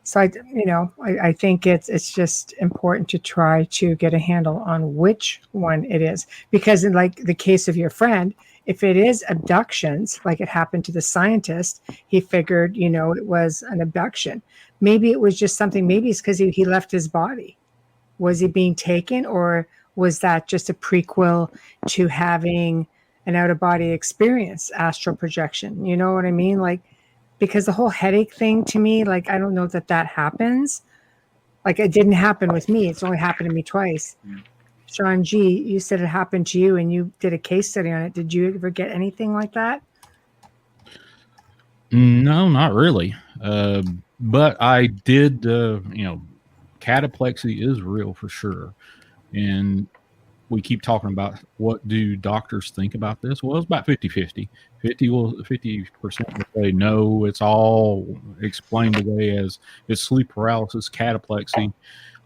So I think it's just important to try to get a handle on which one it is, because in like the case of your friend, if it is abductions, like it happened to the scientist, he figured, it was an abduction. Maybe it was just something, maybe it's because he left his body. Was he being taken, or was that just a prequel to having an out-of-body experience, astral projection? You know what I mean? Like, because the whole headache thing to me, like, I don't know that happens. Like, it didn't happen with me. It's only happened to me twice. Sean G., you said it happened to you and you did a case study on it. Did you ever get anything like that? No, not really. But I did, cataplexy is real for sure. And we keep talking about what do doctors think about this? Well, it's about 50-50. 50% will say no, it's all explained away as it's sleep paralysis, cataplexy,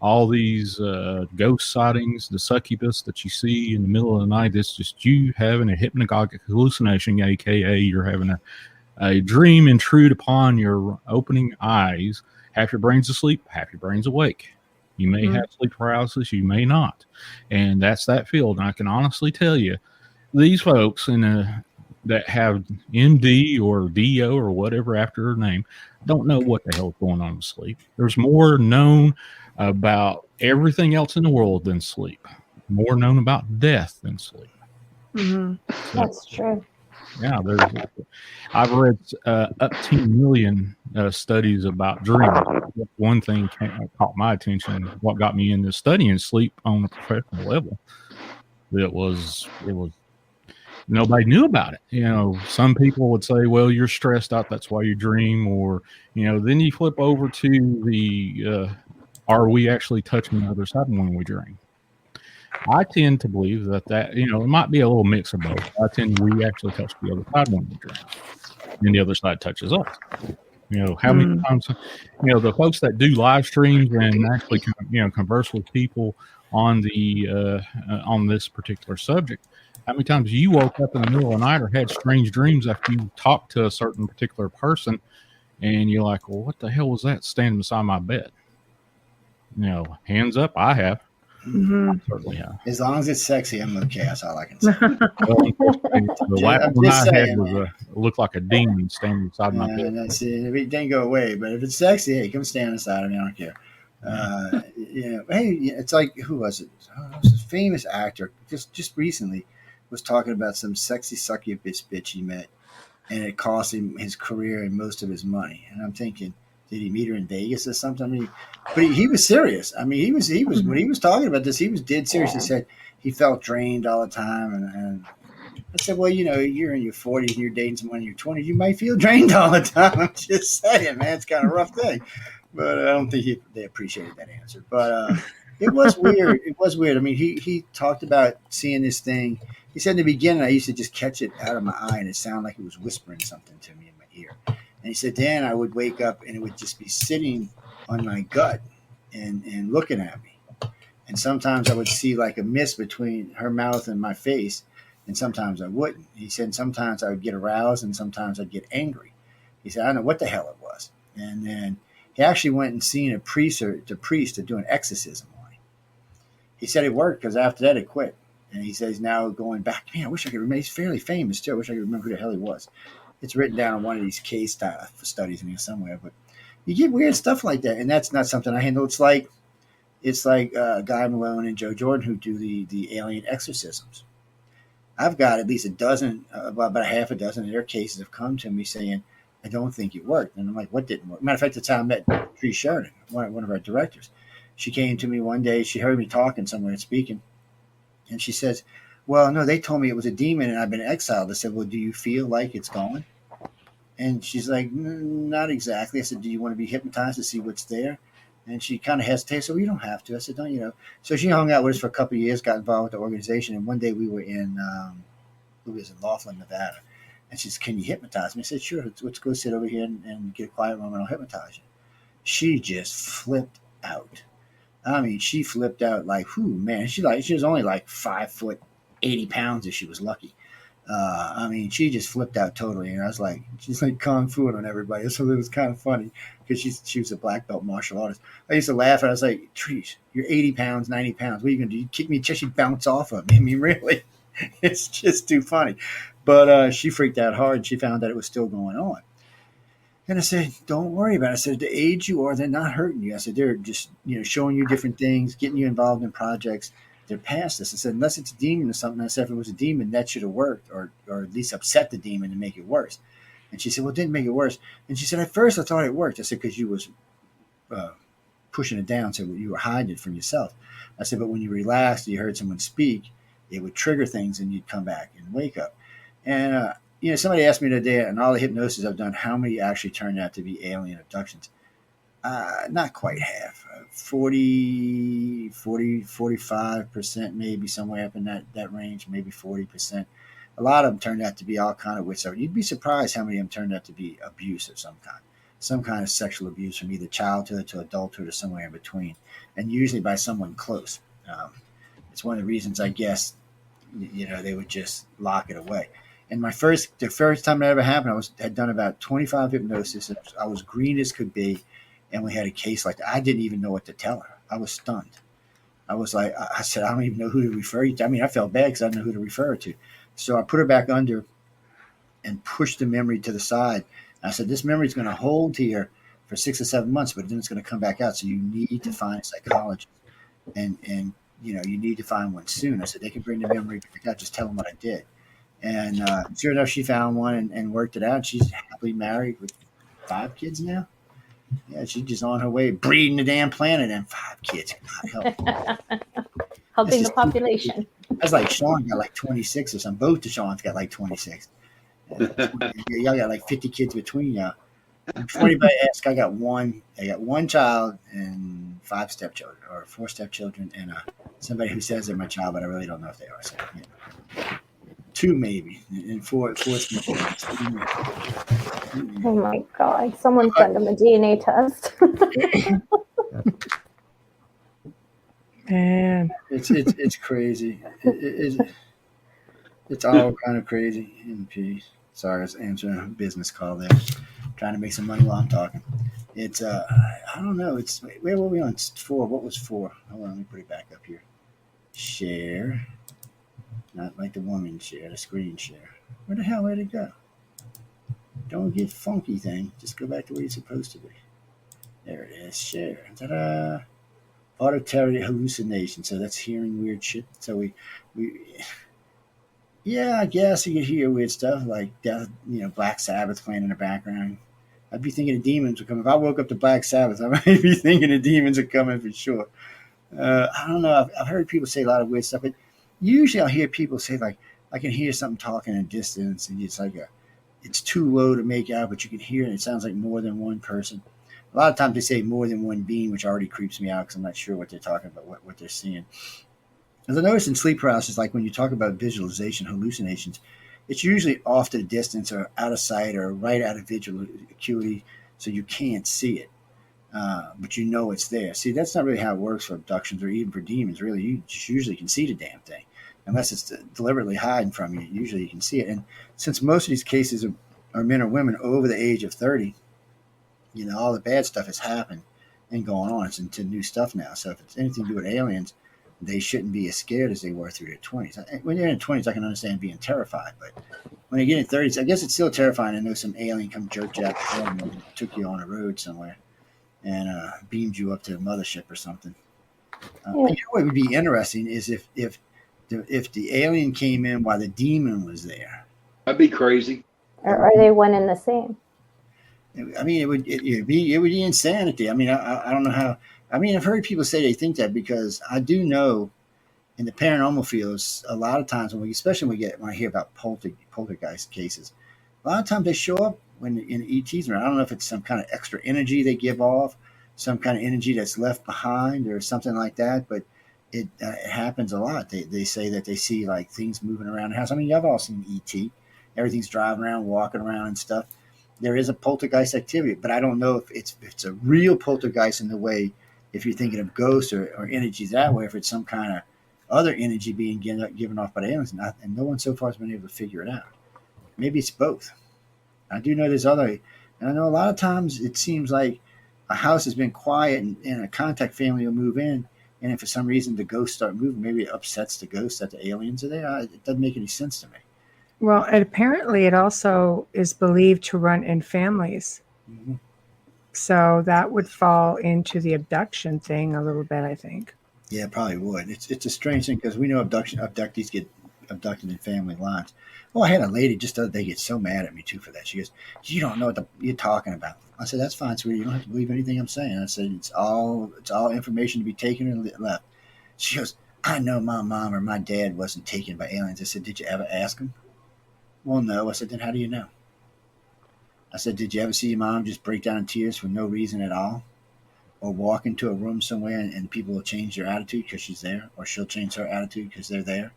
all these ghost sightings, the succubus that you see in the middle of the night. It's just you having a hypnagogic hallucination, aka you're having a dream intrude upon your opening eyes. Half your brain's asleep, half your brain's awake. You may have sleep paralysis, you may not. And that's that field. And I can honestly tell you, these folks that have MD or DO or whatever after their name don't know what the hell is going on with sleep. There's more known about everything else in the world than sleep. More known about death than sleep. So, that's true. Yeah, I've read up to 2 million studies about dreams. One thing caught my attention. What got me into studying sleep on a professional level? It was nobody knew about it. Some people would say, "Well, you're stressed out. That's why you dream." Or then you flip over to the are we actually touching the other side when we dream? I tend to believe that it might be a little mix of both. We actually touch the other side when we dream, and the other side touches us. How many times, the folks that do live streams and actually, converse with people on on this particular subject, how many times you woke up in the middle of the night or had strange dreams after you talked to a certain particular person, and you're like, well, what the hell was that standing beside my bed? Hands up, I have. Certainly have. As long as it's sexy, I'm okay. That's all I can say. The last one I had looked like a demon standing beside my bed. It didn't go away, but if it's sexy, hey, come stand beside me. I don't care. Hey, it's like, who was it? Oh, it was a famous actor just recently was talking about some sexy succubus bitch he met, and it cost him his career and most of his money. And I'm thinking, did he meet her in Vegas or something? I mean, but he was serious. I mean, he was when he was talking about this, he was dead serious. He Yeah. said he felt drained all the time, and I said, well, you're in your 40s and you're dating someone in your 20s, you might feel drained all the time. I'm just saying, man, it's kind of a rough thing. But I don't think they appreciated that answer. But it was weird. It was weird. I mean, he talked about seeing this thing. He said in the beginning, I used to just catch it out of my eye and it sounded like it was whispering something to me in my ear. And he said, then I would wake up and it would just be sitting on my gut and looking at me. And sometimes I would see like a mist between her mouth and my face, and sometimes I wouldn't. He said sometimes I would get aroused and sometimes I'd get angry. He said, I don't know what the hell it was. And then he actually went and seen a priest to do an exorcism on him. He said it worked because after that it quit. And he says he's now going back. Man, I wish I could remember. He's fairly famous too. I wish I could remember who the hell he was. It's written down on one of these case studies in here somewhere. But you get weird stuff like that, and that's not something I handle. It's like Guy Malone and Joe Jordan who do the alien exorcisms. I've got at least a dozen, about a half a dozen of their cases have come to me saying, I don't think it worked. And I'm like, what didn't work? Matter of fact, that's how I met Tree Sheridan, one of our directors. She came to me one day. She heard me talking somewhere and speaking. And she says, well, no, they told me it was a demon and I've been exiled. I said, well, do you feel like it's gone? And she's like, not exactly. I said, do you want to be hypnotized to see what's there? And she kind of hesitated. So, well, you don't have to. I said, don't you know? So she hung out with us for a couple of years, got involved with the organization. And one day we was in Laughlin, Nevada. And she said, can you hypnotize me? I said, sure. Let's go sit over here and get a quiet room and I'll hypnotize you. She just flipped out. I mean, she flipped out like, whoo, man. She was only like 5 foot, 80 pounds if she was lucky. I mean, she just flipped out totally, and I was like, she's like kung fu on everybody. So it was kind of funny because she was a black belt martial artist. I used to laugh, and I was like, Trish, you're 80 pounds, 90 pounds. What are you gonna do? You kick me till she bounce off of me? I mean, really, it's just too funny. But she freaked out hard. She found that it was still going on. And I said, don't worry about it. I said, the age you are, they're not hurting you. I said, they're just, showing you different things, getting you involved in projects. They're past this. I said, unless it's a demon or something. I said, if it was a demon, that should have worked or at least upset the demon and make it worse. And she said, well, it didn't make it worse. And she said, at first I thought it worked. I said, because you was pushing it down. So you were hiding it from yourself. I said, but when you relaxed, you heard someone speak, it would trigger things and you'd come back and wake up. And, somebody asked me today, and all the hypnosis I've done, how many actually turned out to be alien abductions? Not quite half. 45% maybe, somewhere up in that range, maybe 40%. A lot of them turned out to be all kind of weird stuff. You'd be surprised how many of them turned out to be abuse of some kind of sexual abuse from either childhood to adulthood or somewhere in between, and usually by someone close. It's one of the reasons, I guess, they would just lock it away. And the first time that ever happened, had done about 25 hypnosis. I was green as could be, and we had a case like that. I didn't even know what to tell her. I was stunned. I was like, I said, I don't even know who to refer you to. I mean, I felt bad because I didn't know who to refer her to. So I put her back under and pushed the memory to the side. And I said, this memory is going to hold here for 6 or 7 months, but then it's going to come back out. So you need to find a psychologist, and you need to find one soon. I said, they can bring the memory back out. Just tell them what I did. And sure enough, she found one and worked it out. She's happily married with 5 kids now. Yeah, she's just on her way breeding the damn planet and 5 kids. God help. Helping the population. That's like Sean got like 26 or something. Both the Sean's got like 26. Y'all got like 50 kids between y'all. Before anybody asks, I got one child and 5 stepchildren, or 4 stepchildren, and somebody who says they're my child, but I really don't know if they are. So, 2 maybe, and 4 stepchildren. Oh my God! Someone send them a DNA test. Man, it's crazy. It's all kind of crazy. MP. Sorry, I was answering a business call there. Trying to make some money while I'm talking. It's I don't know. It's where were we on 4? What was 4? Hold on, let me put it back up here. Share, not like the woman share, the screen share. Where the hell did it go? Don't get funky thing. Just go back to where you're supposed to be. There it is. Share. Ta-da! auditory hallucination. So that's hearing weird shit. So we yeah, I guess you could hear weird stuff like Black Sabbath playing in the background. I'd be thinking of demons would come. If I woke up to Black Sabbath, I might be thinking of demons are coming for sure. I don't know. I've heard people say a lot of weird stuff, but usually I'll hear people say like, I can hear something talking in distance, and it's too low to make out, but you can hear it. It sounds like more than one person. A lot of times they say more than one being, which already creeps me out because I'm not sure what they're talking about, what they're seeing. As I noticed in sleep paralysis, like when you talk about visualization, hallucinations, it's usually off to the distance or out of sight or right out of visual acuity, so you can't see it, but you know it's there. See, that's not really how it works for abductions or even for demons. Really, you just usually can see the damn thing, unless it's deliberately hiding from you. Usually, you can see it. And since most of these cases are men or women over the age of 30, all the bad stuff has happened and going on. It's into new stuff now. So if it's anything to do with aliens, they shouldn't be as scared as they were through their 20s. When you're in 20s, I can understand being terrified, but when you get in 30s, I guess it's still terrifying to know some alien come jerked you out the head and took you on a road somewhere and beamed you up to a mothership or something. What would be interesting is if the alien came in while the demon was there. That'd be crazy. Or are they one and the same? I mean, it would be insanity. I mean, I don't know how. I mean, I've heard people say they think that because I do know in the paranormal fields, a lot of times especially when I hear about poltergeist cases, a lot of times they show up when in ETs. I don't know if it's some kind of extra energy they give off, some kind of energy that's left behind or something like that. But it happens a lot. They say that they see like things moving around the house. I mean, you've all seen ET. Everything's driving around, walking around and stuff. There is a poltergeist activity, but I don't know if it's a real poltergeist in the way, if you're thinking of ghosts or energies that way, if it's some kind of other energy being given off by the aliens, and no one so far has been able to figure it out. Maybe it's both. I do know there's other, and I know a lot of times it seems like a house has been quiet and a contact family will move in, and if for some reason the ghosts start moving, maybe it upsets the ghosts that the aliens are there. It doesn't make any sense to me. Well, apparently it also is believed to run in families. Mm-hmm. So that would fall into the abduction thing a little bit, I think. Yeah, it probably would. It's a strange thing because we know abductees get abducted in family lines. Well, I had a lady just the other day get so mad at me too for that. She goes, "You don't know what you're talking about." I said, "That's fine, sweetie. You don't have to believe anything I'm saying." I said, "It's all information to be taken and left." She goes, "I know my mom or my dad wasn't taken by aliens." I said, "Did you ever ask them?" "Well, no." I said, "Then how do you know?" I said, "Did you ever see your mom just break down in tears for no reason at all? Or walk into a room somewhere and people will change their attitude because she's there, or she'll change her attitude because they're there?"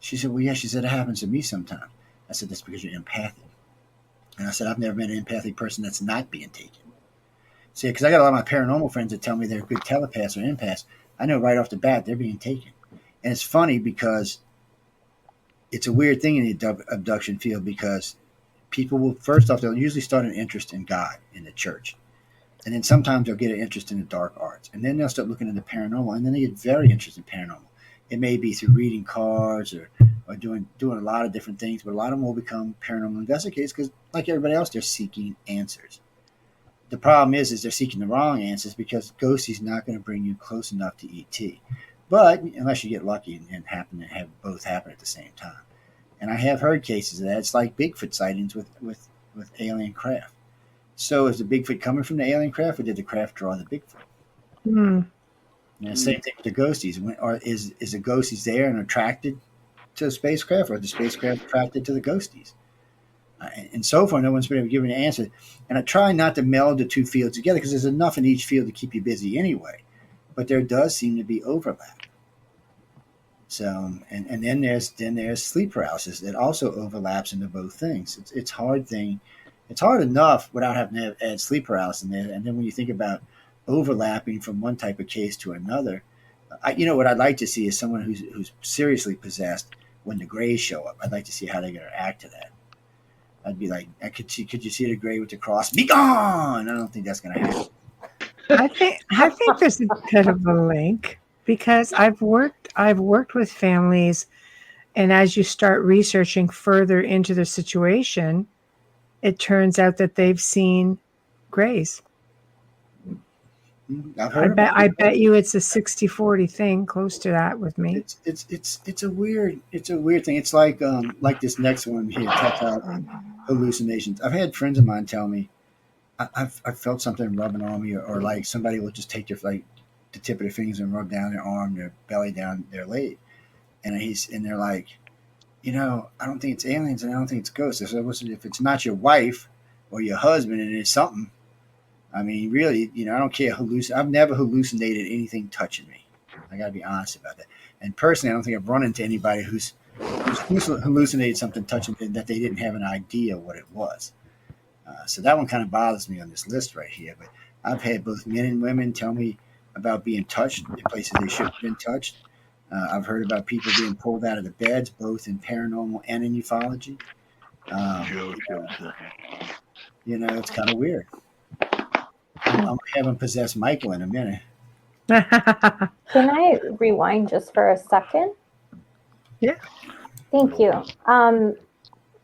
She said, "Well, yeah." She said, "It happens to me sometimes." I said, "That's because you're empathic." And I said, "I've never met an empathic person that's not being taken." See, because I got a lot of my paranormal friends that tell me they're good telepaths or empaths. I know right off the bat they're being taken. And it's funny because it's a weird thing in the abduction field because people will, first off, they'll usually start an interest in God, in the church. And then sometimes they'll get an interest in the dark arts. And then they'll start looking into paranormal. And then they get very interested in paranormal. It may be through reading cards or doing a lot of different things. But a lot of them will become paranormal investigators because, like everybody else, they're seeking answers. The problem is they're seeking the wrong answers because Ghostie's not going to bring you close enough to ET. But unless you get lucky and happen to have both happen at the same time. And I have heard cases of that. It's like Bigfoot sightings with alien craft. So is the Bigfoot coming from the alien craft, or did the craft draw the Bigfoot? Hmm. And the same thing with the ghosties. Or is the ghosties there and attracted to the spacecraft, or the spacecraft attracted to the ghosties? And so far, no one's been able to give an answer. And I try not to meld the two fields together because there's enough in each field to keep you busy anyway. But there does seem to be overlap. So, and then there's sleep paralysis that also overlaps into both things. It's hard thing. It's hard enough without having to add sleep paralysis in there. And then when you think about overlapping from one type of case to another, what I'd like to see is someone who's seriously possessed when the Greys show up. I'd like to see how they're going to react to that. I'd be like, could you see the Grey with the cross? Be gone! I don't think that's going to happen. I think there's a bit of a link because I've worked with families, and as you start researching further into the situation, it turns out that they've seen Greys. I've heard about I bet you it's a 60-40 thing, close to that with me. it's a weird thing. It's like this next one here talks about hallucinations. I've had friends of mine tell me I've felt something rubbing on me, or like somebody will just take their like the tip of their fingers and rub down their arm, their belly, down their leg, and they're like, I don't think it's aliens and I don't think it's ghosts. I said, listen, if it's not your wife or your husband and it's something, I mean, really, I don't care. I've never hallucinated anything touching me. I got to be honest about that. And personally, I don't think I've run into anybody who's hallucinated something touching them that they didn't have an idea what it was. So that one kind of bothers me on this list right here. But I've had both men and women tell me about being touched in places they shouldn't have been touched. I've heard about people being pulled out of the beds, both in paranormal and in ufology. It's kind of weird. I'm going to have him possess Michael in a minute. Can I rewind just for a second? Yeah. Thank you. I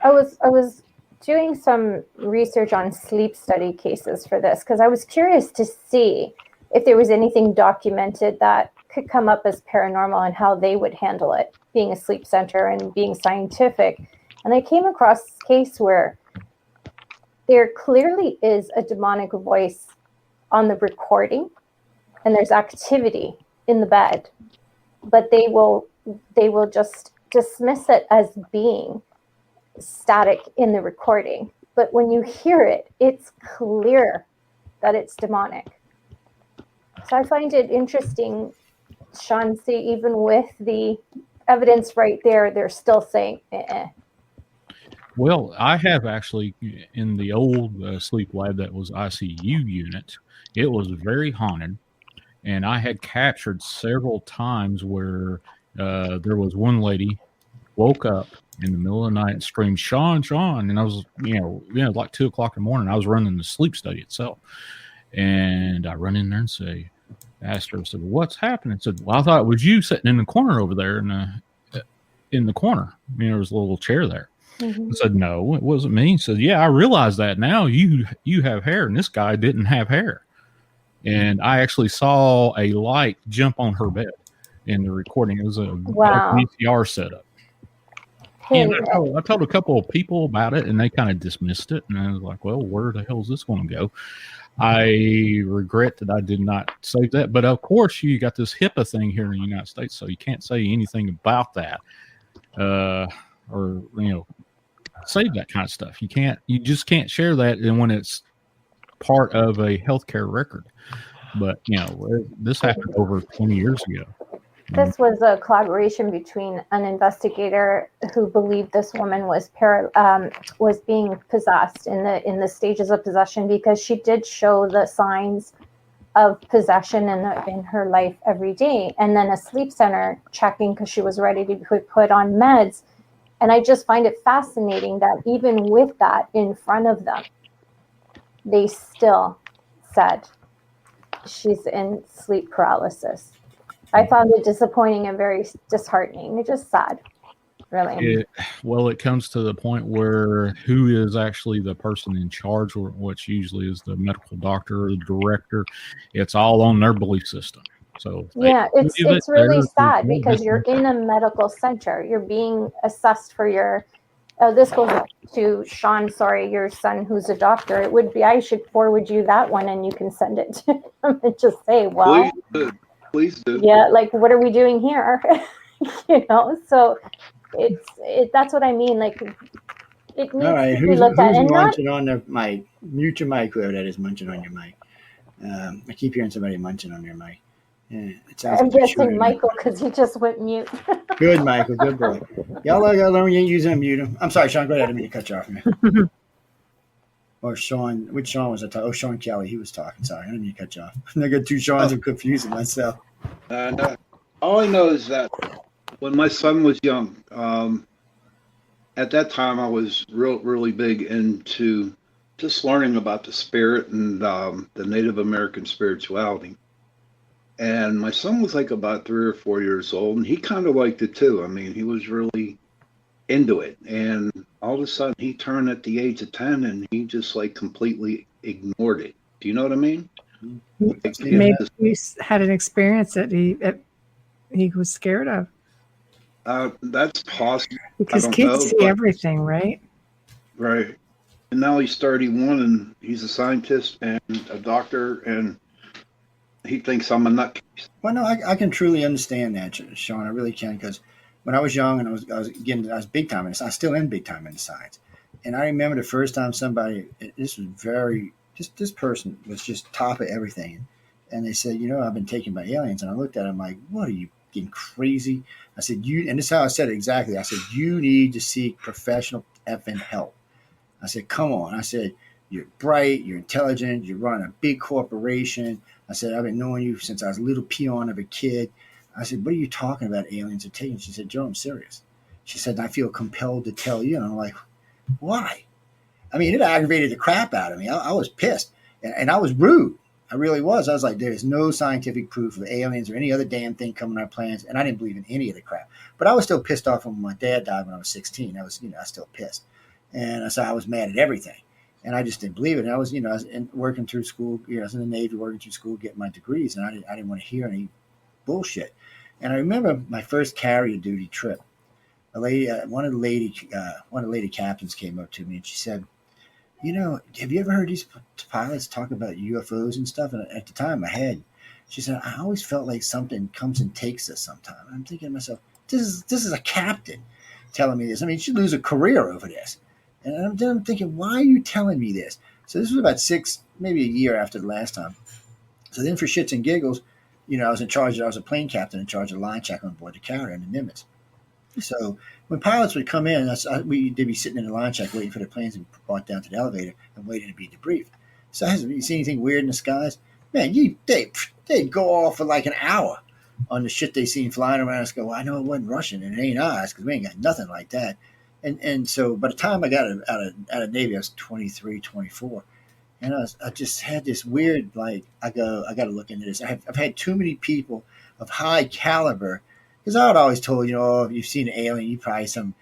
was doing some research on sleep study cases for this because I was curious to see if there was anything documented that could come up as paranormal and how they would handle it, being a sleep center and being scientific. And I came across this case where there clearly is a demonic voice on the recording and there's activity in the bed, but they will just dismiss it as being static in the recording. But when you hear it, it's clear that it's demonic. So I find it interesting, Sean, see, even with the evidence right there, they're still saying, eh. Well, I have actually, in the old sleep lab that was ICU unit, it was very haunted. And I had captured several times where there was one lady woke up in the middle of the night and screamed, Sean, Sean. And I was, like 2 o'clock in the morning, I was running the sleep study itself. And I run in there and asked her, I said, what's happening? I said, well, I thought it was you sitting in the corner over there in the corner. There was a little chair there. Mm-hmm. I said, no, it wasn't me. He said, yeah, I realize that now. You have hair, and this guy didn't have hair. And I actually saw a light jump on her bed in the recording. It was a VCR setup. And I told a couple of people about it, and they kind of dismissed it. And I was like, well, where the hell is this going to go? I regret that I did not save that. But, of course, you got this HIPAA thing here in the United States, so you can't say anything about that or save that kind of stuff. You just can't share that when it's part of a healthcare record. But, this happened over 20 years ago. This was a collaboration between an investigator who believed this woman was being possessed in the stages of possession, because she did show the signs of possession in her life every day. And then a sleep center checking because she was ready to be put on meds. And I just find it fascinating that even with that in front of them, they still said she's in sleep paralysis. I found it disappointing and very disheartening. It's just sad, really. It comes to the point where who is actually the person in charge, or which usually is the medical doctor or the director. It's all on their belief system. So it's really sad because you're in a medical center. You're being assessed for your. This goes to Sean. Sorry, your son who's a doctor. It would be I should forward you that one and you can send it to him and just say, well. Please do. Yeah, like what are we doing here? So that's what I mean. Like it needs to be looked at. Who's munching on the mic? Mute your mic, whoever that is munching on your mic. I keep hearing somebody munching on their mic. Yeah, I'm guessing Michael because he just went mute. Good, Michael. Good boy. Y'all gotta learn you ain't using a mute him. I'm sorry, Sean. Go ahead. I didn't mean to cut you off, man. Or Sean, which Sean was I talking? Oh, Sean Kelly, he was talking. Sorry, I didn't mean to cut you off. I got two Seans. I'm confusing myself. All I know is that when my son was young, at that time I was really big into just learning about the spirit and the Native American spirituality. And my son was like about 3 or 4 years old, and he kind of liked it too. I mean, he was really into it. And all of a sudden he turned at the age of 10 and he just like completely ignored it. Do you know what I mean? Maybe you had an experience that he was scared of. That's possible. Because I don't kids know, see but everything, right? right. And now he's 31 and he's a scientist and a doctor, and he thinks I'm a nut. Well, no, I can truly understand that, Sean. I really can, because when I was young and I was big time in this. I still am big time in science. And I remember the first time somebody, this was very, just this person was just top of everything. And they said, I've been taken by aliens. And I looked at him like, what are you getting crazy? I said, and this is how I said it exactly. I said, you need to seek professional effing help. I said, come on. I said, you're bright, you're intelligent, you run a big corporation. I said, I've been knowing you since I was a little peon of a kid. I said, what are you talking about aliens are taking? She said, Joe, I'm serious. She said, I feel compelled to tell you. And I'm like, why? I mean, it aggravated the crap out of me. I was pissed. And I was rude. I really was. I was like, there's no scientific proof of aliens or any other damn thing coming on our plans. And I didn't believe in any of the crap. But I was still pissed off when my dad died when I was 16. I was still pissed. And so I was mad at everything. And I just didn't believe it. And I was, I was working through school, I was in the Navy working through school, getting my degrees. And I didn't want to hear any bullshit. And I remember my first carrier duty trip. A lady, one of the lady captains came up to me and she said, have you ever heard these pilots talk about UFOs and stuff? And at the time I had. She said, I always felt like something comes and takes us sometime. And I'm thinking to myself, this is a captain telling me this. I mean, she'd lose a career over this. And I'm thinking, why are you telling me this? So this was about maybe a year after the last time. So then for shits and giggles, I was a plane captain in charge of line check on board the carrier in the Nimitz. So when pilots would come in, they'd be sitting in the line check waiting for the planes to be brought down to the elevator and waiting to be debriefed. So have you seen anything weird in the skies? Man, they'd go off for like an hour on the shit they seen flying around. I go, well, I know it wasn't Russian and it ain't ours because we ain't got nothing like that. And so by the time I got out of Navy, I was 23, 24. And I just had this weird, like, I got to look into this. I've had too many people of high caliber. Because I would always told, if you've seen an alien, you probably some,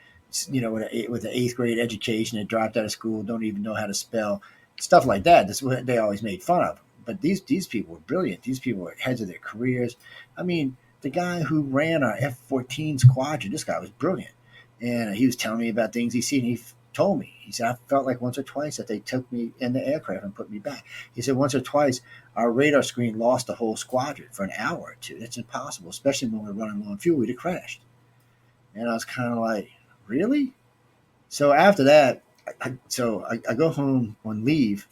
with an 8th grade education that dropped out of school, don't even know how to spell, stuff like that. That's what they always made fun of. But these people were brilliant. These people were heads of their careers. I mean, the guy who ran our F-14 squadron, this guy was brilliant. And he was telling me about things he's seen. He told me, he said, I felt like once or twice that they took me in the aircraft and put me back. He said once or twice our radar screen lost the whole squadron for an hour or two. That's impossible, especially when we're running low on fuel. We'd have crashed. And I was kind of like, really? So after that, I go home on leave,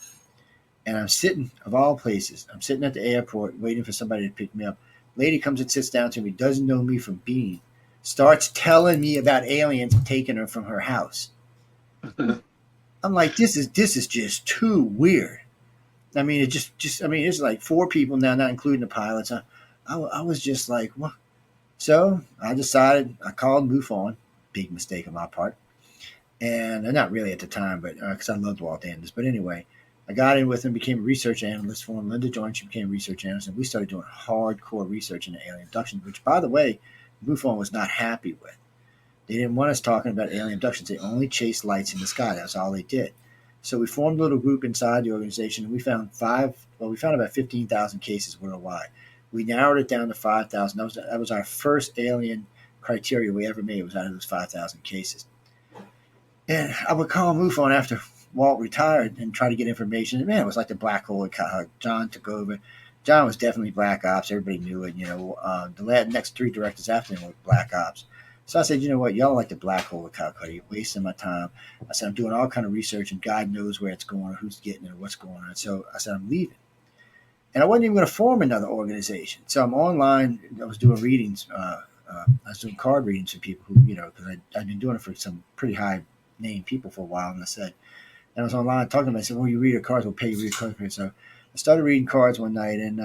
and I'm sitting, of all places, I'm sitting at the airport waiting for somebody to pick me up. Lady comes and sits down to me, doesn't know me from Bean, starts telling me about aliens taking her from her house. I'm like, this is just too weird. I mean, it's like 4 people now, not including the pilots. I was just like, what? So I decided, I called MUFON. Big mistake on my part. And not really at the time, but because I loved Walt Anders. But anyway, I got in with him, became a research analyst for him. Linda joined, she became a research analyst, and we started doing hardcore research into alien abductions, which, by the way, MUFON was not happy with. They didn't want us talking about alien abductions. They only chased lights in the sky. That's all they did. So we formed a little group inside the organization, and we found about 15,000 cases worldwide. We narrowed it down to 5,000. That was our first alien criteria we ever made, was out of those 5,000 cases. And I would call MUFON after Walt retired and try to get information. And man, it was like the black hole. John took over. John was definitely Black Ops. Everybody knew it. The next 3 directors after him were Black Ops. So I said, you know what, y'all like the black hole of Calcutta. You're wasting my time. I said, I'm doing all kind of research, and God knows where it's going, or who's getting it, or what's going on. So I said, I'm leaving. And I wasn't even going to form another organization. So I'm online. I was doing readings. I was doing card readings for people who, because I'd been doing it for some pretty high name people for a while. And I was online talking to them. I said, well, you read your cards, we'll pay you to read cards. So I started reading cards one night, and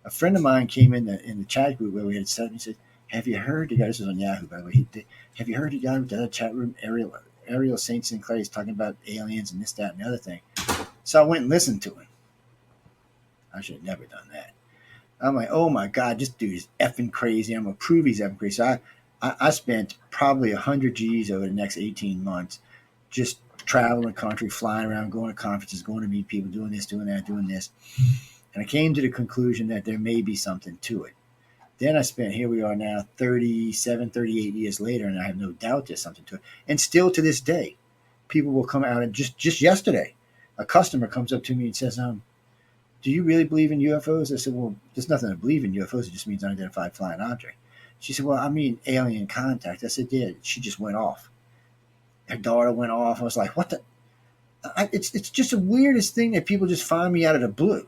a friend of mine came in the chat group where we had set. And he said, have you heard the guy, this was on Yahoo, by the way, have you heard the guy with the other chat room, Ariel St. Sinclair, he's talking about aliens and this, that, and the other thing. So I went and listened to him. I should have never done that. I'm like, oh my God, this dude is effing crazy. I'm going to prove he's effing crazy. So I spent probably 100 G's over the next 18 months just traveling the country, flying around, going to conferences, going to meet people, doing this, doing that, doing this. And I came to the conclusion that there may be something to it. Then I spent, here we are now, 38 years later, and I have no doubt there's something to it. And still to this day, people will come out, and just yesterday, a customer comes up to me and says, do you really believe in UFOs? I said, well, there's nothing to believe in UFOs. It just means unidentified flying object. She said, well, I mean alien contact. I said, yeah. She just went off. Her daughter went off. I was like, what the? It's just the weirdest thing that people just find me out of the blue.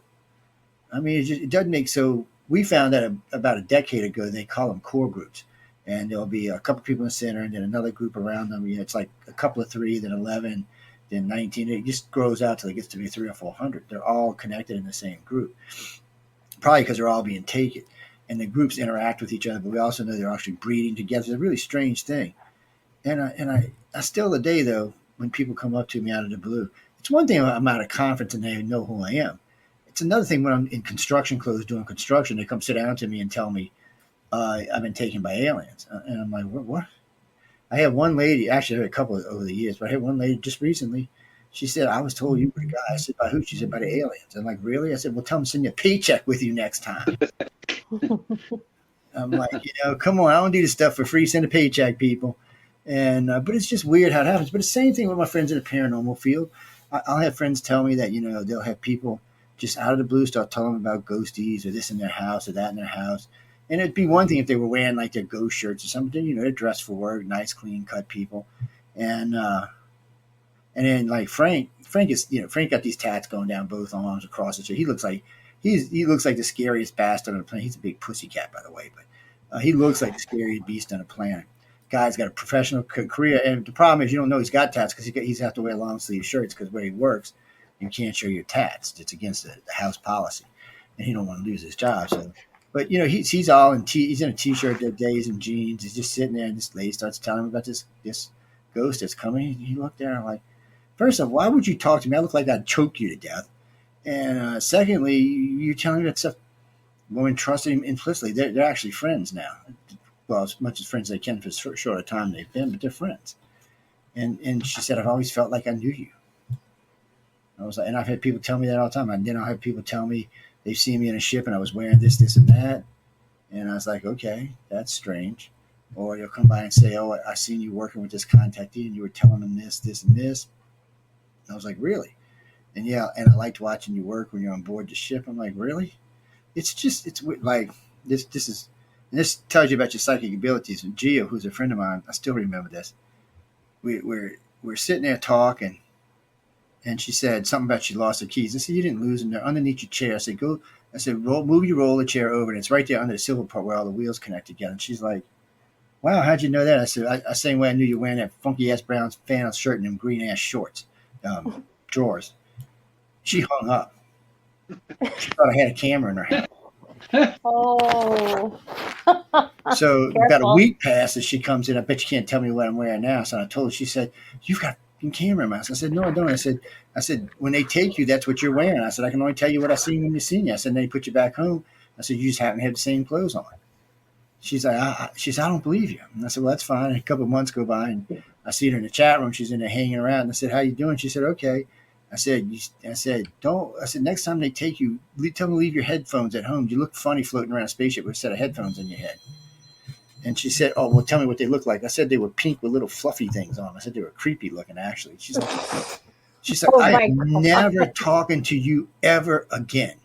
I mean, it doesn't make so. We found out about a decade ago, they call them core groups. And there'll be a couple people in the center and then another group around them. You know, it's like a couple of 3, then 11, then 19. It just grows out till it gets to be 300 or 400. They're all connected in the same group. Probably because they're all being taken. And the groups interact with each other, but we also know they're actually breeding together. It's a really strange thing. And I still today, though, when people come up to me out of the blue, it's one thing I'm at a conference and they know who I am. It's another thing when I'm in construction clothes doing construction, they come sit down to me and tell me I've been taken by aliens. And I'm like, what? I had one lady, actually I had a couple over the years, but I had one lady just recently. She said, I was told you were the guy. I said, by who? She said, by the aliens. I'm like, really? I said, well, tell them to send you a paycheck with you next time. I'm like, come on, I don't do this stuff for free. Send a paycheck, people. And but it's just weird how it happens. But the same thing with my friends in the paranormal field. I'll have friends tell me that, they'll have people just out of the blue start telling them about ghosties or this in their house or that in their house. And it'd be one thing if they were wearing like their ghost shirts or something, they're dressed for work, nice, clean cut people. And then like Frank is, Frank got these tats going down both arms across his chest. He looks like the scariest bastard on the planet. He's a big pussycat, by the way, but he looks like the scariest beast on the planet. Guy's got a professional career, and the problem is you don't know he's got tats because he's have to wear long sleeve shirts because where he works, you can't show your tats. It's against the house policy, and he don't want to lose his job. So, but he's all in he's in a t-shirt that day, he's in jeans. He's just sitting there, and this lady starts telling him about this ghost that's coming. He looked there and like, first of all, why would you talk to me? I look like I'd choke you to death. And secondly, you're telling me that stuff. Women trusted him implicitly. They're actually friends now. Well, as much as friends they can for a short a time they've been, but they're friends. And she said, I've always felt like I knew you. I was like, and I've had people tell me that all the time. And then I'll have people tell me they've seen me in a ship and I was wearing this, and that. And I was like, okay, that's strange. Or you'll come by and say, oh, I seen you working with this contactee and you were telling them this, and this. And I was like, really? And yeah, and I liked watching you work when you're on board the ship. I'm like, really? It's like this tells you about your psychic abilities. And Gio, who's a friend of mine, I still remember this. We're sitting there talking, and she said something about she lost her keys. I said, you didn't lose them. They're underneath your chair. I said, go. I said, move your roller chair over, and it's right there under the silver part where all the wheels connect together. And she's like, wow, how'd you know that? I said, I same way I knew you were wearing that funky ass brown flannel shirt and them green ass shorts, drawers. She hung up. She thought I had a camera in her hand. Oh. So Careful. about a week passed and she comes in. I bet you can't tell me what I'm wearing now. So I told her, she said, you've got a camera mask. I said, no, I don't. I said, when they take you, that's what you're wearing. I said, I can only tell you what I seen when you seen you. I said, then they put you back home. I said, you just happen to have the same clothes on. She's like, I don't believe you. And I said, well, that's fine. And a couple of months go by and I see her in the chat room. She's in there hanging around. And I said, how you doing? She said, okay. I said, next time they take you, tell them to leave your headphones at home. You look funny floating around a spaceship with a set of headphones in your head. And she said, oh, well, tell me what they look like. I said, they were pink with little fluffy things on them. I said, they were creepy looking, actually. She's like, Oh I my am God. never talking to you ever again.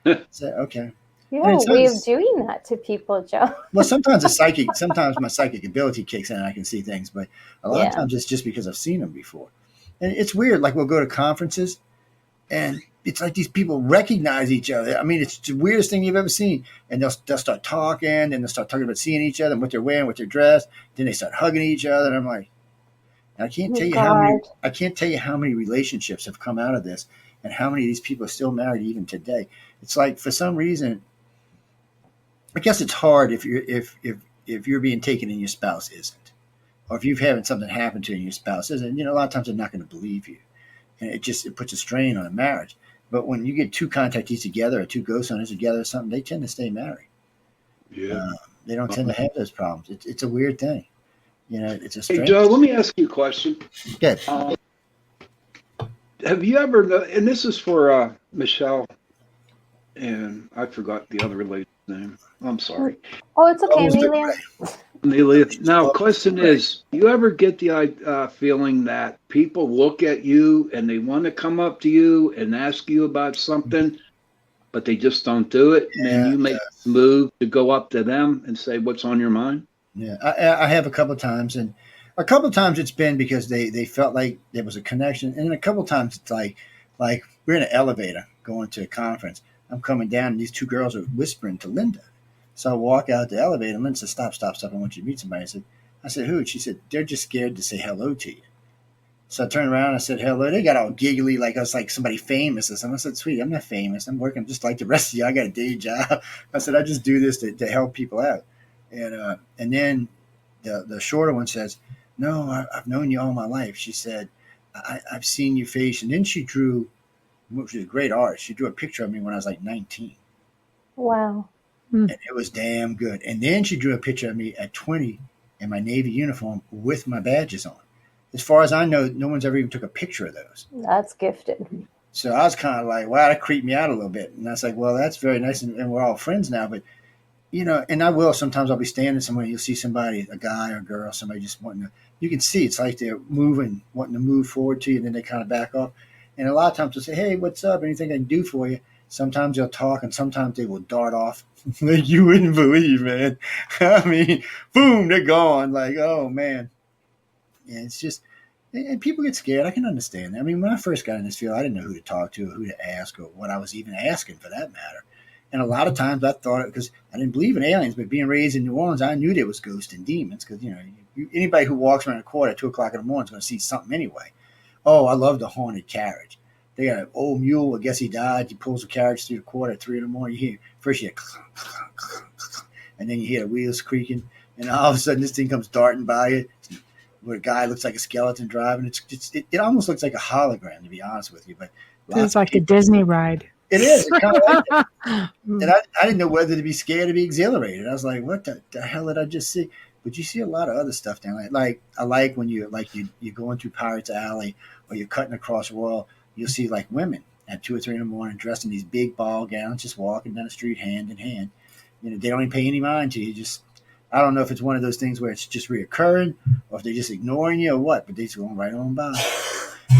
I said, okay. You have a way of doing that to people, Joe. Well, sometimes my psychic ability kicks in and I can see things, but a lot of times it's just because I've seen them before. And it's weird. Like we'll go to conferences and it's like these people recognize each other. I mean, it's the weirdest thing you've ever seen. And they'll start talking and they'll start talking about seeing each other and what they're wearing, what they're dressed. Then they start hugging each other. And I'm like, I can't tell you how many relationships have come out of this and how many of these people are still married even today. It's like, for some reason, I guess it's hard if you're being taken and your spouse isn't. Or if you're having something happen to you and your spouse isn't, a lot of times they're not going to believe you. And it puts a strain on a marriage. But when you get two contactees together or two ghost hunters together or something, they tend to stay married. Yeah. They don't tend to have those problems. It's a weird thing. It's a strange. Hey, Joe, let me ask you a question. Good. Have you ever, and this is for Michelle and I forgot the other lady's name. I'm sorry. Oh, it's okay, Almost did Amelia. Amelia. Now, question is, you ever get the feeling that people look at you and they want to come up to you and ask you about something, but they just don't do it, and then Yeah, you make the move to go up to them and say, "What's on your mind?" yeah. I have a couple of times, and a couple of times it's been because they felt like there was a connection, and a couple of times it's like we're in an elevator going to a conference. I'm coming down, and these two girls are whispering to Linda. So I walk out the elevator, and Linda says, "Stop, stop, stop! I want you to meet somebody." I said, "Who?" She said, "They're just scared to say hello to you." So I turned around and I said, "Hello." They got all giggly like I was like somebody famous or something. I said, "Sweetie, I'm not famous. I'm working just like the rest of you. I got a day job." I said, "I just do this to help people out." And then the shorter one says, "No, I've known you all my life." She said, I've seen your face." And then she drew, which is a great art. She drew a picture of me when I was like 19. Wow. And it was damn good. And then she drew a picture of me at 20 in my Navy uniform with my badges on. As far as I know, no one's ever even took a picture of those. That's gifted. So I was kind of like, wow, that creeped me out a little bit. And I was like, well, that's very nice. And we're all friends now. But, and I will, sometimes I'll be standing somewhere and you'll see somebody, a guy or a girl, somebody just wanting to, you can see it's like they're moving, wanting to move forward to you. And then they kind of back off. And a lot of times they'll say, "Hey, what's up? Anything I can do for you?" Sometimes they'll talk and sometimes they will dart off like you wouldn't believe, man. I mean, boom, they're gone. Like, oh, man. And it's just, and people get scared. I can understand that. I mean, when I first got in this field, I didn't know who to talk to or who to ask or what I was even asking for that matter. And a lot of times I thought, because I didn't believe in aliens, but being raised in New Orleans, I knew there was ghosts and demons because, anybody who walks around a court at 2 o'clock in the morning is going to see something anyway. Oh, I love the haunted carriage. They got an old mule. I guess he died. He pulls the carriage through the court at 3 in the morning. First you hear clunk, clunk, clunk, clunk, and then you hear the wheels creaking. And all of a sudden this thing comes darting by you where a guy looks like a skeleton driving. It almost looks like a hologram, to be honest with you. But it's like a Disney ride. It is. It's kind of like that. And I didn't know whether to be scared or to be exhilarated. I was like, what the hell did I just see? But you see a lot of other stuff down there. Like I like when you're going through Pirates Alley or you're cutting across Royal, you'll see like women at 2 or 3 in the morning dressed in these big ball gowns, just walking down the street hand in hand. They don't even pay any mind to you. I don't know if it's one of those things where it's just reoccurring or if they're just ignoring you or what, but they're just going right on by.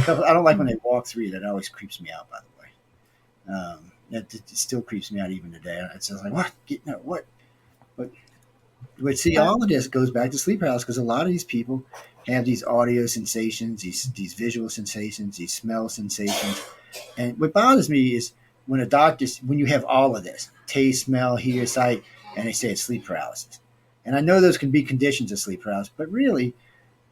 I don't like when they walk through you. That always creeps me out, by the way. It still creeps me out even today. It's just like, what? What? But see, all of this goes back to sleep paralysis because a lot of these people have these audio sensations, these visual sensations, these smell sensations. And what bothers me is when you have all of this, taste, smell, hear, sight, and they say it's sleep paralysis. And I know those can be conditions of sleep paralysis, but really,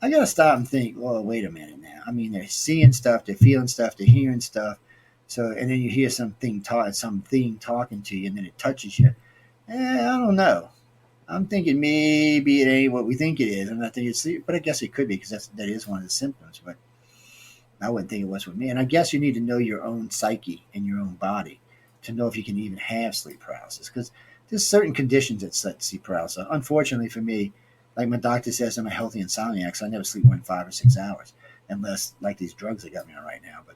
I got to stop and think, well, wait a minute now. I mean, they're seeing stuff, they're feeling stuff, they're hearing stuff. So, and then you hear something talking to you, and then it touches you. I don't know. I'm thinking maybe it ain't what we think it is. I'm not thinking it's sleep, but I guess it could be because that is one of the symptoms. But I wouldn't think it was with me. And I guess you need to know your own psyche and your own body to know if you can even have sleep paralysis because there's certain conditions that set sleep paralysis. Unfortunately for me, like my doctor says, I'm a healthy insomniac, so I never sleep more than 5 or 6 hours, unless like these drugs they got me on right now. But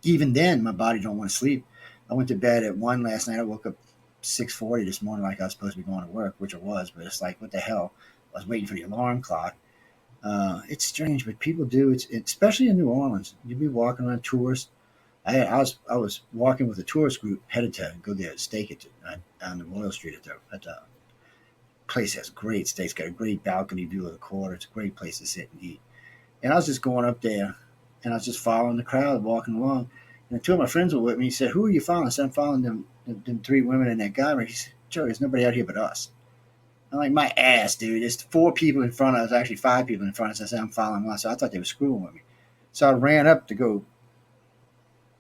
even then, my body don't want to sleep. I went to bed at 1 last night. I woke up 6:40 this morning like I was supposed to be going to work, which I was, but it's like, what the hell? I was waiting for the alarm clock. It's strange, but people do. It's especially in New Orleans. You'd be walking around tourists. I was walking with a tourist group headed to go there and steak it on the Royal Street at the place has great steaks, got a great balcony view of the quarter. It's a great place to sit and eat. And I was just going up there, and I was just following the crowd, walking along. And 2 of my friends were with me. He said, "Who are you following?" I said, "I'm following them 3 women and that guy." He said, "Joe, there's nobody out here but us." I'm like, my ass, dude. There's 4 people in front of us, actually 5 people in front of us. I said, "I'm following us." So I thought they were screwing with me. So I ran up to go,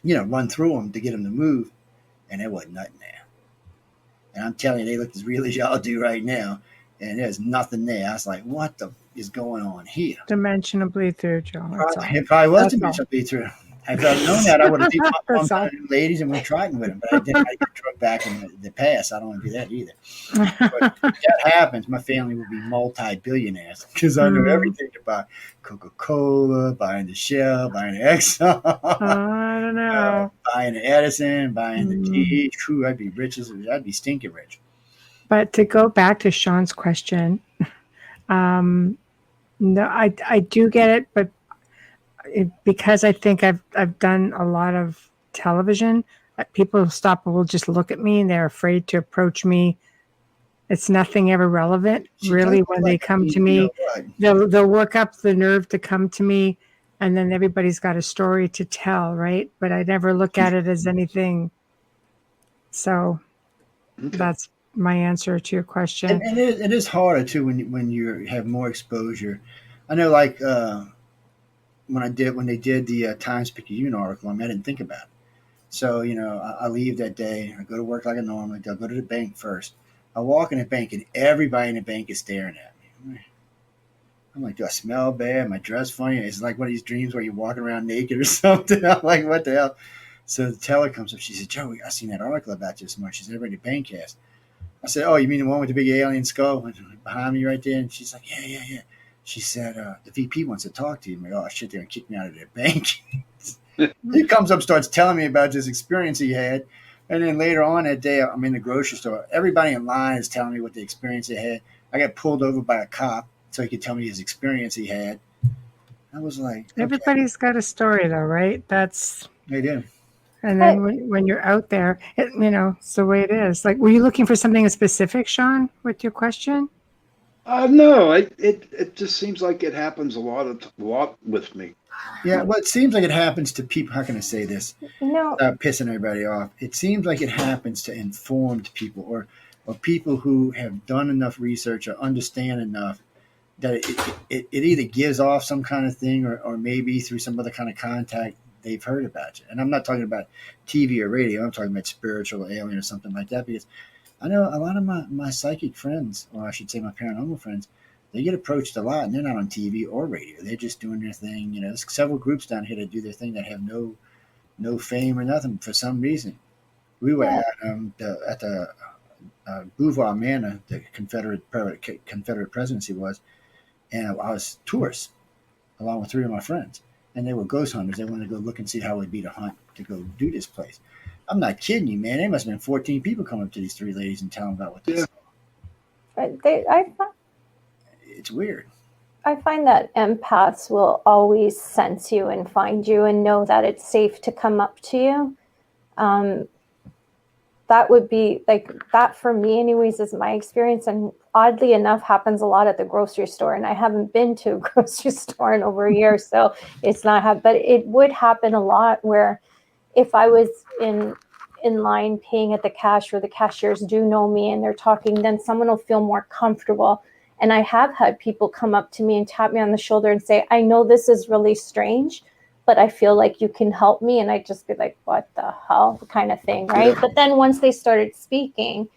run through them to get them to move, and there wasn't nothing there. And I'm telling you, they look as real as y'all do right now, and there's nothing there. I was like, what the is going on here? Dimension of bleed through, Joe. It probably was dimension of bleed through. If I'd known that, I would have taken my That's mom and ladies and went trekking with them. But I didn't. I get drug back in the past. I don't want to do that either. But if that happens, my family will be multi-billionaires because I know everything about Coca-Cola, buying the Shell, buying the Exxon, I don't know. buying the Edison, buying the tea. True, I'd be rich. I'd be stinking rich. But to go back to Sean's question, no, I do get it, but because I think I've done a lot of television, people stop and will just look at me and they're afraid to approach me. It's nothing ever relevant, really. When they come to me, they'll work up the nerve to come to me, and then everybody's got a story to tell, right? But I never look at it as anything. So that's my answer to your question. And it is harder too when you have more exposure. I know, like when they did the Times Picayune article, I didn't think about it. So I leave that day. I go to work like a normal. I'll go to the bank first. I walk in the bank and everybody in the bank is staring at me. I'm like, do I smell bad? Am I dressed funny? It's like one of these dreams where you're walking around naked or something. I'm like, what the hell? So the teller comes up. She said, Joe, I seen that article about you this morning. She said, everybody in the bank has. I said, oh, you mean the one with the big alien skull behind me right there? And she's like, yeah. She said, the VP wants to talk to you. I'm like, oh, shit, they're going to kick me out of their bank. He comes up, starts telling me about this experience he had. And then later on that day, I'm in the grocery store. Everybody in line is telling me what the experience they had. I got pulled over by a cop so he could tell me his experience he had. I was like, okay. Everybody's got a story, though, right? They do. And then when you're out there, it's the way it is. Like, were you looking for something specific, Sean, with your question? No, it just seems like it happens a lot with me. Yeah, well, it seems like it happens to people. How can I say this? No. Pissing everybody off. It seems like it happens to informed people or people who have done enough research or understand enough that it either gives off some kind of thing or maybe through some other kind of contact they've heard about you. And I'm not talking about TV or radio. I'm talking about spiritual, alien, or something like that. Because I know a lot of my psychic friends, or I should say my paranormal friends, they get approached a lot, and they're not on TV or radio. They're just doing their thing. There's several groups down here that do their thing that have no fame or nothing for some reason. We were at the Beauvoir Manor, the Confederate presidency was, and I was tourists along with three of my friends, and they were ghost hunters. They wanted to go look and see how it would be to hunt to go do this place. I'm not kidding you, man. There must have been 14 people coming up to these three ladies and telling about what they saw. It's weird. I find that empaths will always sense you and find you and know that it's safe to come up to you. That would be like that for me anyways, is my experience. And oddly enough, happens a lot at the grocery store. And I haven't been to a grocery store in over a year. So it's not, but it would happen a lot where if I was in line paying at the cash or the cashiers do know me and they're talking, then someone will feel more comfortable. And I have had people come up to me and tap me on the shoulder and say, I know this is really strange, but I feel like you can help me. And I'd just be like, what the hell kind of thing, right? Yeah. But then once they started speaking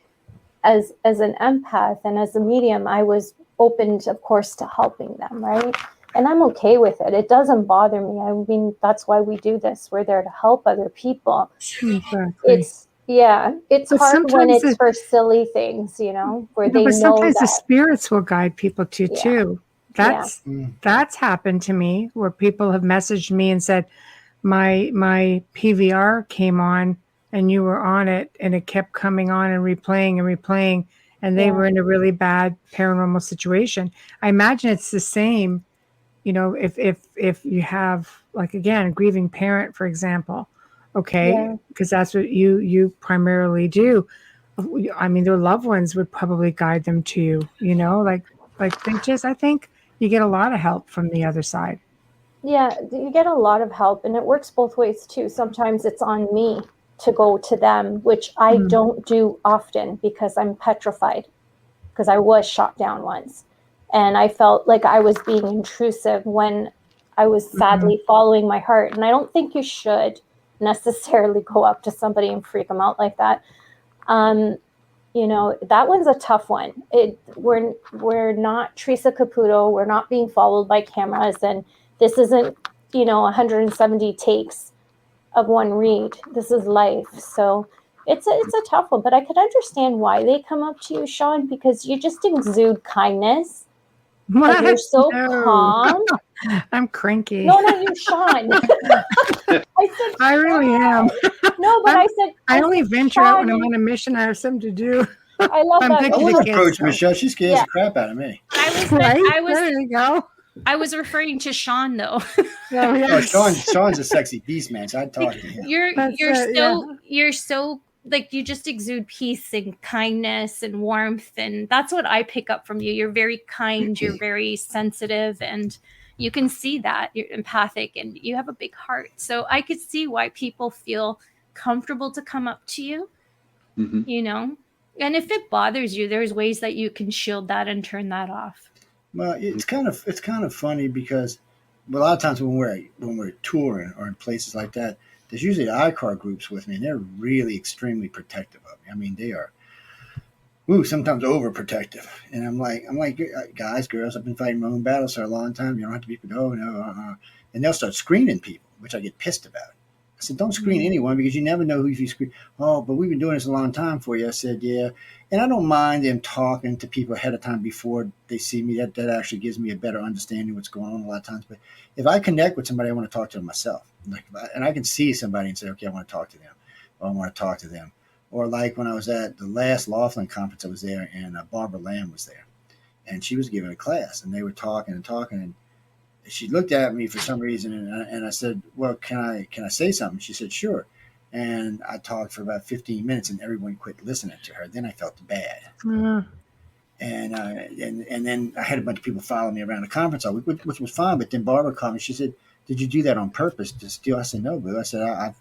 as an empath and as a medium, I was open, of course, to helping them, right? And I'm okay with it. It doesn't bother me. I mean, that's why we do this. We're there to help other people. Exactly. It's hard when it's for silly things, where they know sometimes that. The spirits will guide people too. That's happened to me where people have messaged me and said, my PVR came on and you were on it and it kept coming on and replaying and they were in a really bad paranormal situation. I imagine it's the same, if you have, like, again, a grieving parent, for example. Okay, because that's what you primarily do. I mean, their loved ones would probably guide them to you, like they just, I think you get a lot of help from the other side. Yeah, you get a lot of help, and it works both ways too. Sometimes it's on me to go to them, which I don't do often because I'm petrified, because I was shot down once. And I felt like I was being intrusive when I was sadly following my heart. And I don't think you should necessarily go up to somebody and freak them out like that. That one's a tough one. We're not Teresa Caputo. We're not being followed by cameras. And this isn't, 170 takes of one read. This is life. So it's a tough one, but I could understand why they come up to you, Sean, because you just exude kindness. Like you're so calm. I'm cranky. No, not you, Sean. I really am. No, but I only venture out when I'm on a mission. I have something to do. I love that. I want to approach Michelle. She scares the crap out of me. There you go. I was referring to Sean though. Sean's a sexy beast, man. So I'd talk to him. You're so like you just exude peace and kindness and warmth, and that's what I pick up from you. You're very kind, you're very sensitive, and you can see that you're empathic and you have a big heart. So I could see why people feel comfortable to come up to you, you know? And if it bothers you, there's ways that you can shield that and turn that off. Well, it's kind of funny because a lot of times when we're touring or in places like that, there's usually the iCar groups with me, and they're really extremely protective of me. I mean, they are, sometimes overprotective. And I'm like, guys, girls, I've been fighting my own battles for a long time. You don't have to be, and they'll start screening people, which I get pissed about. I said, don't screen anyone because you never know who you screen. Oh, but we've been doing this a long time for you. I said, yeah. And I don't mind them talking to people ahead of time before they see me. That actually gives me a better understanding of what's going on a lot of times. But if I connect with somebody, I want to talk to them myself. And I can see somebody and say, okay, I want to talk to them. Or I want to talk to them. Or like when I was at the last Laughlin conference, I was there, and Barbara Lamb was there. And she was giving a class, and they were talking. And she looked at me for some reason, and I said, well, can I say something? She said, sure. And I talked for about 15 minutes, and everyone quit listening to her. Then I felt bad. And then I had a bunch of people follow me around the conference all week, which was fine. But then Barbara called me. She said, did you do that on purpose to steal? I said, no, boo. I said, I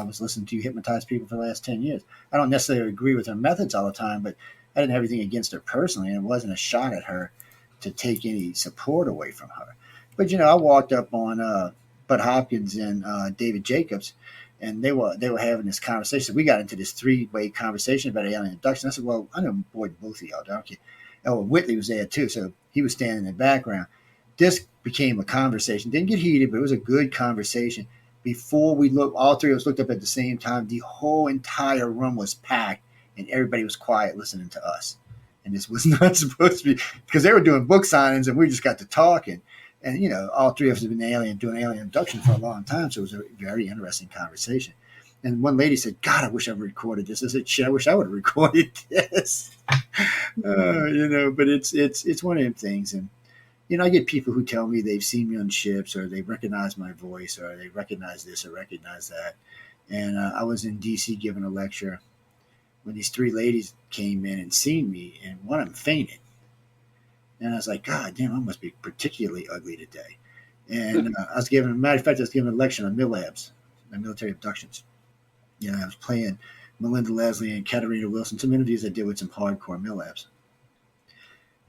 was listening to you hypnotize people for the last 10 years. I don't necessarily agree with her methods all the time, but I didn't have anything against her personally, and it wasn't a shot at her to take any support away from her. But I walked up on Bud Hopkins and David Jacobs, and they were having this conversation. We got into this 3-way conversation about alien abduction. I said, well, I know both of y'all, don't you? Oh, Whitley was there too, so he was standing in the background. This became a conversation. Didn't get heated, but it was a good conversation. Before we looked, all three of us looked up at the same time. The whole entire room was packed, and everybody was quiet listening to us. And this was not supposed to be, because they were doing book signings, and we just got to talking. And, all three of us have been doing alien abduction for a long time, so it was a very interesting conversation. And one lady said, God, I wish I recorded this. I said, shit, I wish I would have recorded this. But it's one of them things. And, I get people who tell me they've seen me on ships, or they recognize my voice, or they recognize this or recognize that. And I was in D.C. giving a lecture when these 3 ladies came in and seen me, and one of them fainted. And I was like, God damn, I must be particularly ugly today. And I was giving a lecture on MILABs, military abductions. I was playing Melinda Leslie and Katarina Wilson, some interviews I did with some hardcore MILABs.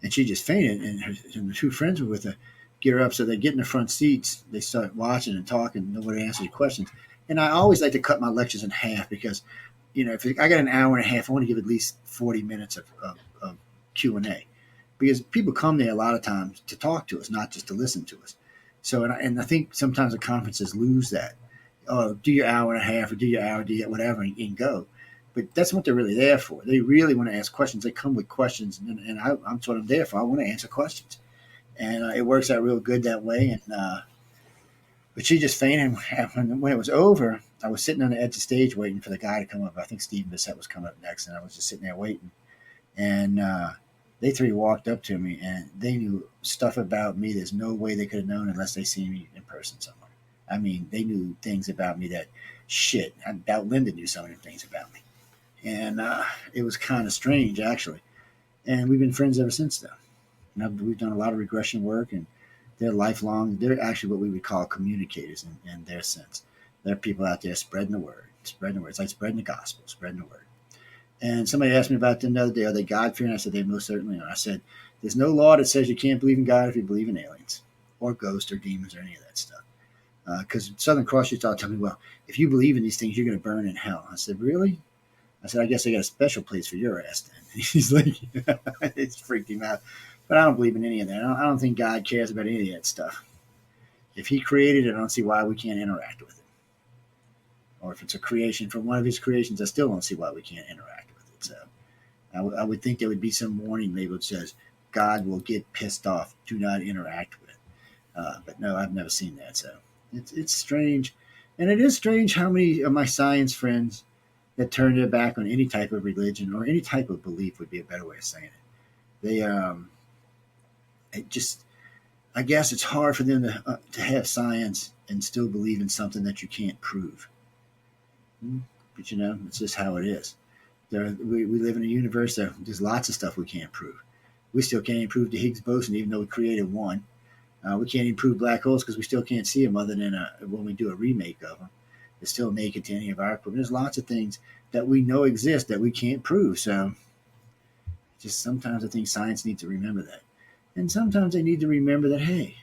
And she just fainted, and the 2 friends were with her, get her up, so they get in the front seats. They start watching and talking. Nobody answered questions. And I always like to cut my lectures in half because, if I got an hour and a half, I want to give at least 40 minutes of Q&A. Because people come there a lot of times to talk to us, not just to listen to us. So, and I think sometimes the conferences lose that. Oh, do your hour and a half, or do your hour, do your whatever, and go. But that's what they're really there for. They really want to ask questions. They come with questions, and I'm what I'm there for. I want to answer questions. And it works out real good that way. And but she just fainted. When it was over, I was sitting on the edge of the stage waiting for the guy to come up. I think Steve Bissett was coming up next, and I was just sitting there waiting. And they 3 walked up to me, and they knew stuff about me there's no way they could have known unless they seen me in person somewhere. I mean, they knew things about me that, shit, I doubt Linda knew some of them things about me. And it was kind of strange, actually. And we've been friends ever since then. We've done a lot of regression work, and they're lifelong. They're actually what we would call communicators in their sense. They're people out there spreading the word. It's like spreading the gospel, spreading the word. And somebody asked me about them the other day, are they God-fearing? I said, they most certainly are. I said, there's no law that says you can't believe in God if you believe in aliens or ghosts or demons or any of that stuff. Because Southern Cross used to tell me, well, if you believe in these things, you're going to burn in hell. I said, really? I said, I guess I got a special place for your ass then. He's like, it's freaked him out. But I don't believe in any of that. I don't think God cares about any of that stuff. If he created it, I don't see why we can't interact with it. or if it's a creation from one of his creations, I still don't see why we can't interact with it. So I would think there would be some warning label that says God will get pissed off. Do not interact with it. But no, I've never seen that. So it's strange. And it is strange how many of my science friends that turn their back on any type of religion or any type of belief would be a better way of saying it. They, it just, I guess it's hard for them to have science and still believe in something that you can't prove. But you know, it's just how it is. We live in a universe that there's lots of stuff we can't prove. We still can't even prove the Higgs boson, even though we created one. We can't even prove black holes because we still can't see them other than when we do a remake of them. It's still naked to any of our equipment. There's lots of things that we know exist that we can't prove. So just sometimes I think science needs to remember that. And sometimes they need to remember that, hey,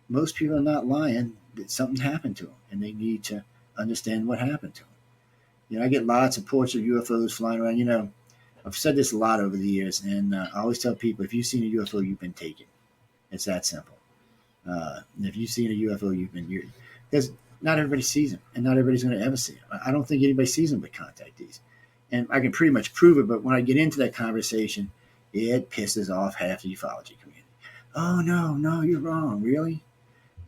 most people are not lying, that something happened to them, and they need to understand what happened to them. You know, I get lots of reports of UFOs flying around. You know, I've said this a lot over the years, and I always tell people, if you've seen a UFO, you've been taken. It's that simple. If you've seen a UFO, because not everybody sees them, and not everybody's going to ever see them. I don't think anybody sees them but contactees. And I can pretty much prove it, but when I get into that conversation, it pisses off half the ufology community. Oh, no, you're wrong. Really?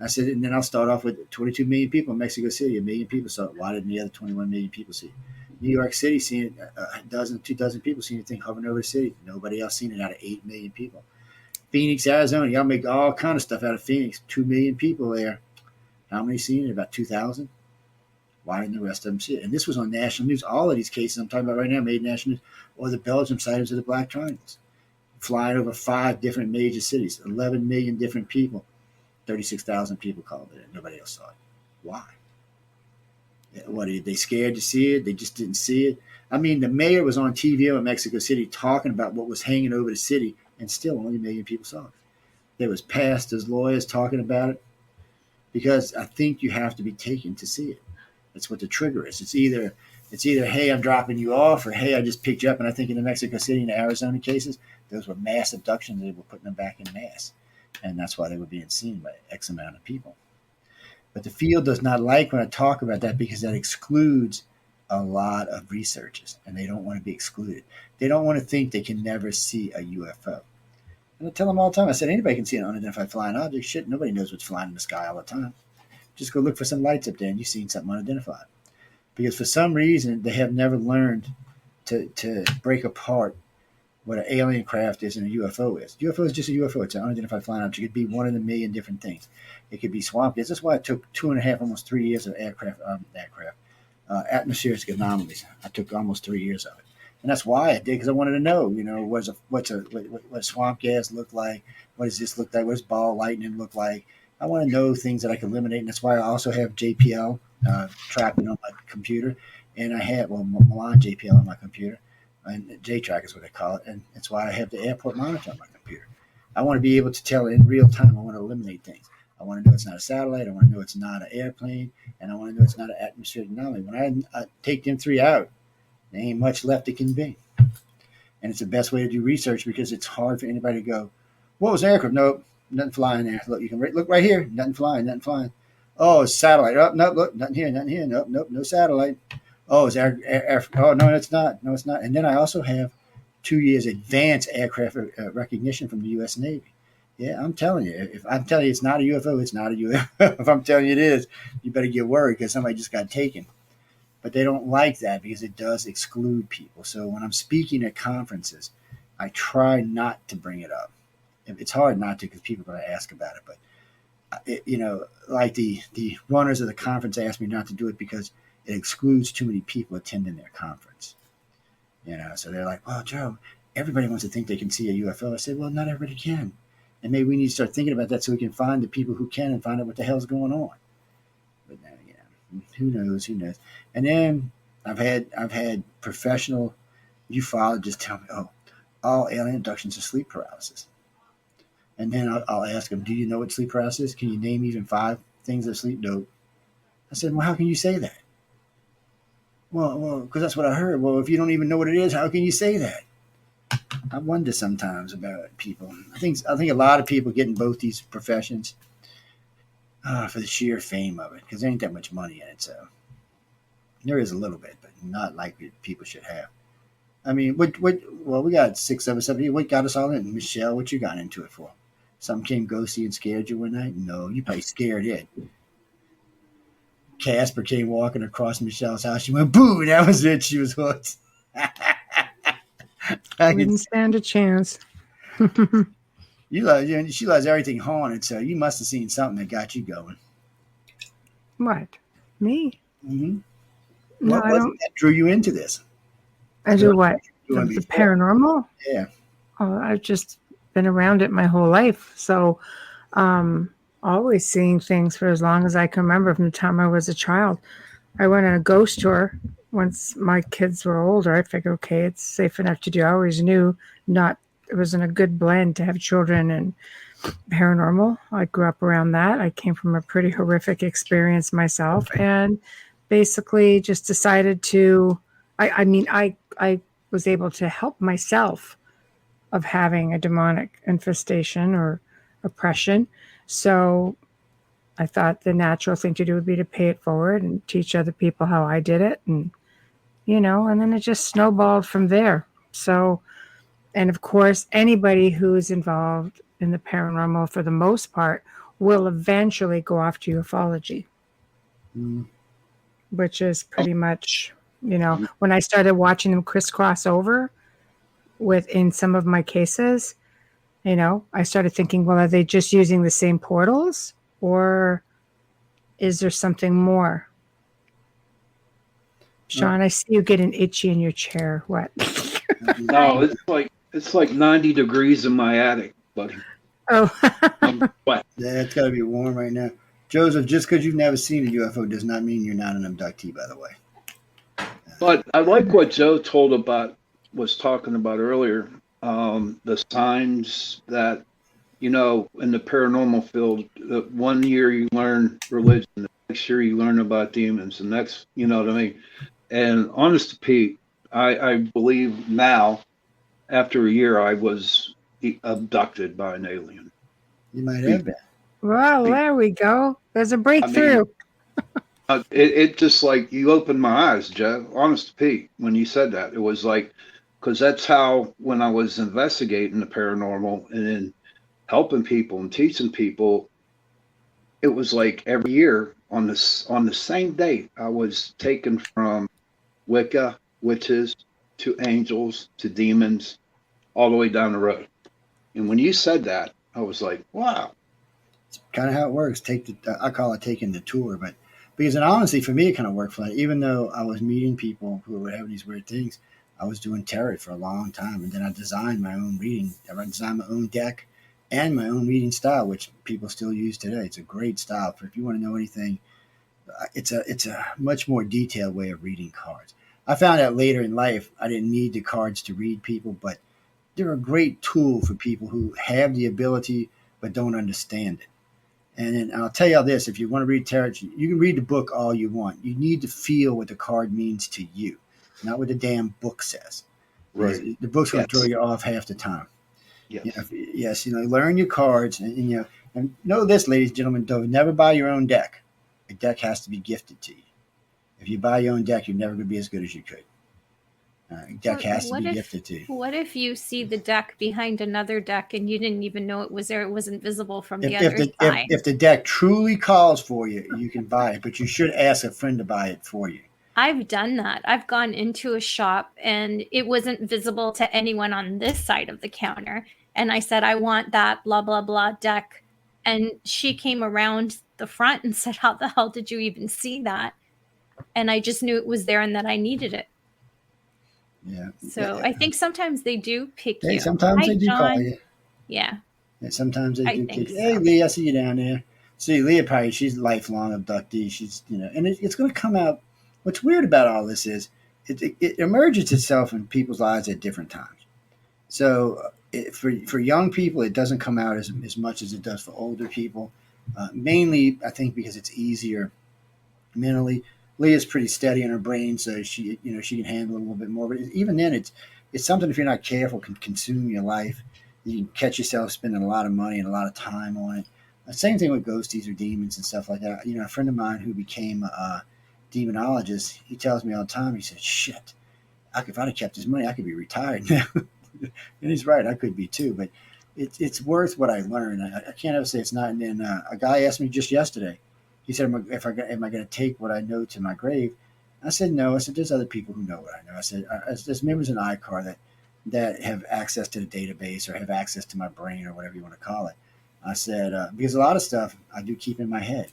I said, and then I'll start off with 22 million people in Mexico City. 1 million people saw it. Why didn't the other 21 million people see it? New York City seen it. A dozen, 2 dozen people seen anything hovering over the city. Nobody else seen it out of 8 million people. Phoenix, Arizona. Y'all make all kind of stuff out of Phoenix. 2 million people there. How many seen it? About 2,000. Why didn't the rest of them see it? And this was on national news. All of these cases I'm talking about right now made national news. Or the Belgium sightings of the Black Triangles. Flying over 5 different major cities. 11 million different people. 36,000 people called it. Nobody else saw it. Why? What, are they scared to see it? They just didn't see it? I mean, the mayor was on TV in Mexico City talking about what was hanging over the city, and still only 1 million people saw it. There was pastors, lawyers talking about it, because I think you have to be taken to see it. That's what the trigger is. It's either, hey, I'm dropping you off, or hey, I just picked you up. And I think in the Mexico City and the Arizona cases, those were mass abductions. They were putting them back in mass. And that's why they were being seen by X amount of people. But the field does not like when I talk about that, because that excludes a lot of researchers, and they don't want to be excluded. They don't want to think they can never see a UFO. And I tell them all the time, I said, anybody can see an unidentified flying object. Shit, nobody knows what's flying in the sky all the time. Just go look for some lights up there and you've seen something unidentified. Because for some reason, they have never learned to break apart what an alien craft is and a UFO is. UFO is just a UFO. It's an unidentified flying object. It could be one in a million different things. It could be swamp gas. That's why it took 2.5, almost 3 years of atmospheric anomalies. I took almost 3 years of it. And that's why I did, because I wanted to know, what swamp gas look like? What does this look like? What does ball lightning look like? I want to know things that I can eliminate. And that's why I also have JPL tracking on my computer. And I have, Milan JPL on my computer. And JTrack is what they call it. And that's why I have the airport monitor on my computer. I want to be able to tell in real time. I want to eliminate things. I want to know it's not a satellite. I want to know it's not an airplane. And I want to know it's not an atmospheric anomaly. When I take them 3 out, there ain't much left it can be. And it's the best way to do research, because it's hard for anybody to go, what was aircraft? Nope, nothing flying there. Look, you can look right here. Nothing flying. Oh, it's satellite. Oh, nope, look, nothing here. Nope, no satellite. Oh, it's air. Oh, no, it's not. And then I also have 2 years advanced aircraft recognition from the U.S. Navy. Yeah, I'm telling you. If I'm telling you it's not a UFO, it's not a UFO. If I'm telling you it is, you better get worried, because somebody just got taken. But they don't like that, because it does exclude people. So when I'm speaking at conferences, I try not to bring it up. It's hard not to, because people are going to ask about it. But, like the runners of the conference asked me not to do it because it excludes too many people attending their conference. So they're like, well, Joe, everybody wants to think they can see a UFO. I said, well, not everybody can. And maybe we need to start thinking about that so we can find the people who can and find out what the hell's going on. But who knows? And then I've had professional ufologists tell me, oh, all alien abductions are sleep paralysis. And then I'll ask them, do you know what sleep paralysis is? Can you name even 5 things that sleep? No. I said, well, how can you say that? Well, because that's what I heard. Well, if you don't even know what it is, how can you say that? I wonder sometimes about people. I think a lot of people get in both these professions for the sheer fame of it, because there ain't that much money in it. So There is a little bit, but not like people should have. I mean, well, we got 6 of us up here. What got us all in? Michelle, what you got into it for? Something came ghosty and scared you one night? No, you probably scared it. Casper came walking across Michelle's house. She went, boo, that was it. She was hooked. Wouldn't stand a chance. She loves everything haunted, so you must have seen something that got you going. What? Me? Mm-hmm. No, What was it that drew you into this? I do what? The paranormal? Yeah. Oh, I've just been around it my whole life. So, always seeing things for as long as I can remember from the time I was a child. I went on a ghost tour once my kids were older. I figured, okay, it's safe enough to do. I always knew it wasn't a good blend to have children and paranormal. I grew up around that. I came from a pretty horrific experience myself and basically just decided to, I was able to help myself of having a demonic infestation or oppression. So I thought the natural thing to do would be to pay it forward and teach other people how I did it. And, and then it just snowballed from there. So, and of course, anybody who's involved in the paranormal, for the most part, will eventually go off to ufology, which is pretty much, when I started watching them crisscross over in some of my cases, I started thinking, well, are they just using the same portals or is there something more? Sean, I see you getting itchy in your chair. What? No, it's like 90 degrees in my attic, buddy. Oh. What? Yeah, it's got to be warm right now. Joseph, just because you've never seen a UFO does not mean you're not an abductee, by the way. But I like what Joe was talking about earlier. The signs that, in the paranormal field, 1 year you learn religion, the next year you learn about demons, the next, you know what I mean? And honest to Pete, I believe now, after a year, I was abducted by an alien. You might have been. Well, there we go. There's a breakthrough. It just like you opened my eyes, Joe. Honest to Pete, when you said that, it was like, because that's how, when I was investigating the paranormal and then helping people and teaching people, it was like every year on the same date, I was taken from Wicca, witches, to angels, to demons, all the way down the road. And when you said that, I was like, wow. It's kind of how it works. I call it taking the tour, but because honestly, for me, it kind of worked for that. Even though I was meeting people who were having these weird things, I was doing tarot for a long time, and then I designed my own reading. I designed my own deck and my own reading style, which people still use today. It's a great style. If you want to know anything, it's a much more detailed way of reading cards. I found out later in life I didn't need the cards to read people, but they're a great tool for people who have the ability but don't understand it. And then I'll tell you this, if you want to read tarot, you can read the book all you want. You need to feel what the card means to you, not what the damn book says. Right. The book's going to throw you off half the time. Yes. Yes, learn your cards. And know this, ladies and gentlemen, don't never buy your own deck. A deck has to be gifted to you. If you buy your own deck, you're never going to be as good as you could. Deck has to be gifted to you. What if you see the deck behind another deck and you didn't even know it was there? It wasn't visible from the other side. If the deck truly calls for you, you can buy it, but you should ask a friend to buy it for you. I've done that. I've gone into a shop and it wasn't visible to anyone on this side of the counter. And I said, I want that blah, blah, blah deck. And she came around the front and said, how the hell did you even see that? And I just knew it was there and that I needed it. Yeah. So I think sometimes they do pick you. Sometimes they do call you. Yeah. Sometimes they do pick you. Hey, Lee, I see you down there. See, Leah she's a lifelong abductee. She's, and it's going to come out. What's weird about all this is it emerges itself in people's lives at different times. So for young people, it doesn't come out as much as it does for older people. Mainly, I think, because it's easier mentally. Leah's pretty steady in her brain, so she can handle it a little bit more. But even then, it's something, if you're not careful, can consume your life. You can catch yourself spending a lot of money and a lot of time on it. Same thing with ghosties or demons and stuff like that. A friend of mine who became demonologist, he tells me all the time, he said, shit, if I'd have kept his money, I could be retired now. And he's right, I could be too, but it's worth what I learned. I can't ever say it's not. And then a guy asked me just yesterday, he said, am I going to take what I know to my grave? I said, no. I said, there's other people who know what I know. I said, there's members in ICAR that have access to the database or have access to my brain or whatever you want to call it. I said, because a lot of stuff I do keep in my head.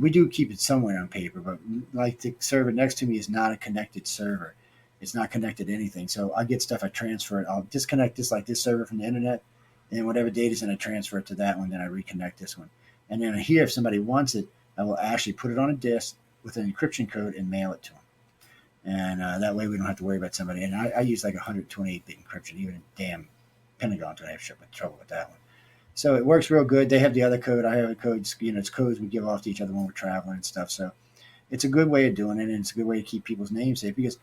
We do keep it somewhere on paper, but like the server next to me is not a connected server. It's not connected to anything. So I get stuff, I transfer it. I'll disconnect this like this server from the internet, and whatever data's in, I transfer it to that one. Then I reconnect this one. And then here, if somebody wants it, I will actually put it on a disk with an encryption code and mail it to them. And that way we don't have to worry about somebody. And I use like 128-bit encryption. Even damn Pentagon don't have trouble with that one. So it works real good. They have the other code. I have a code. It's codes we give off to each other when we're traveling and stuff. So it's a good way of doing it, and it's a good way to keep people's names safe. Because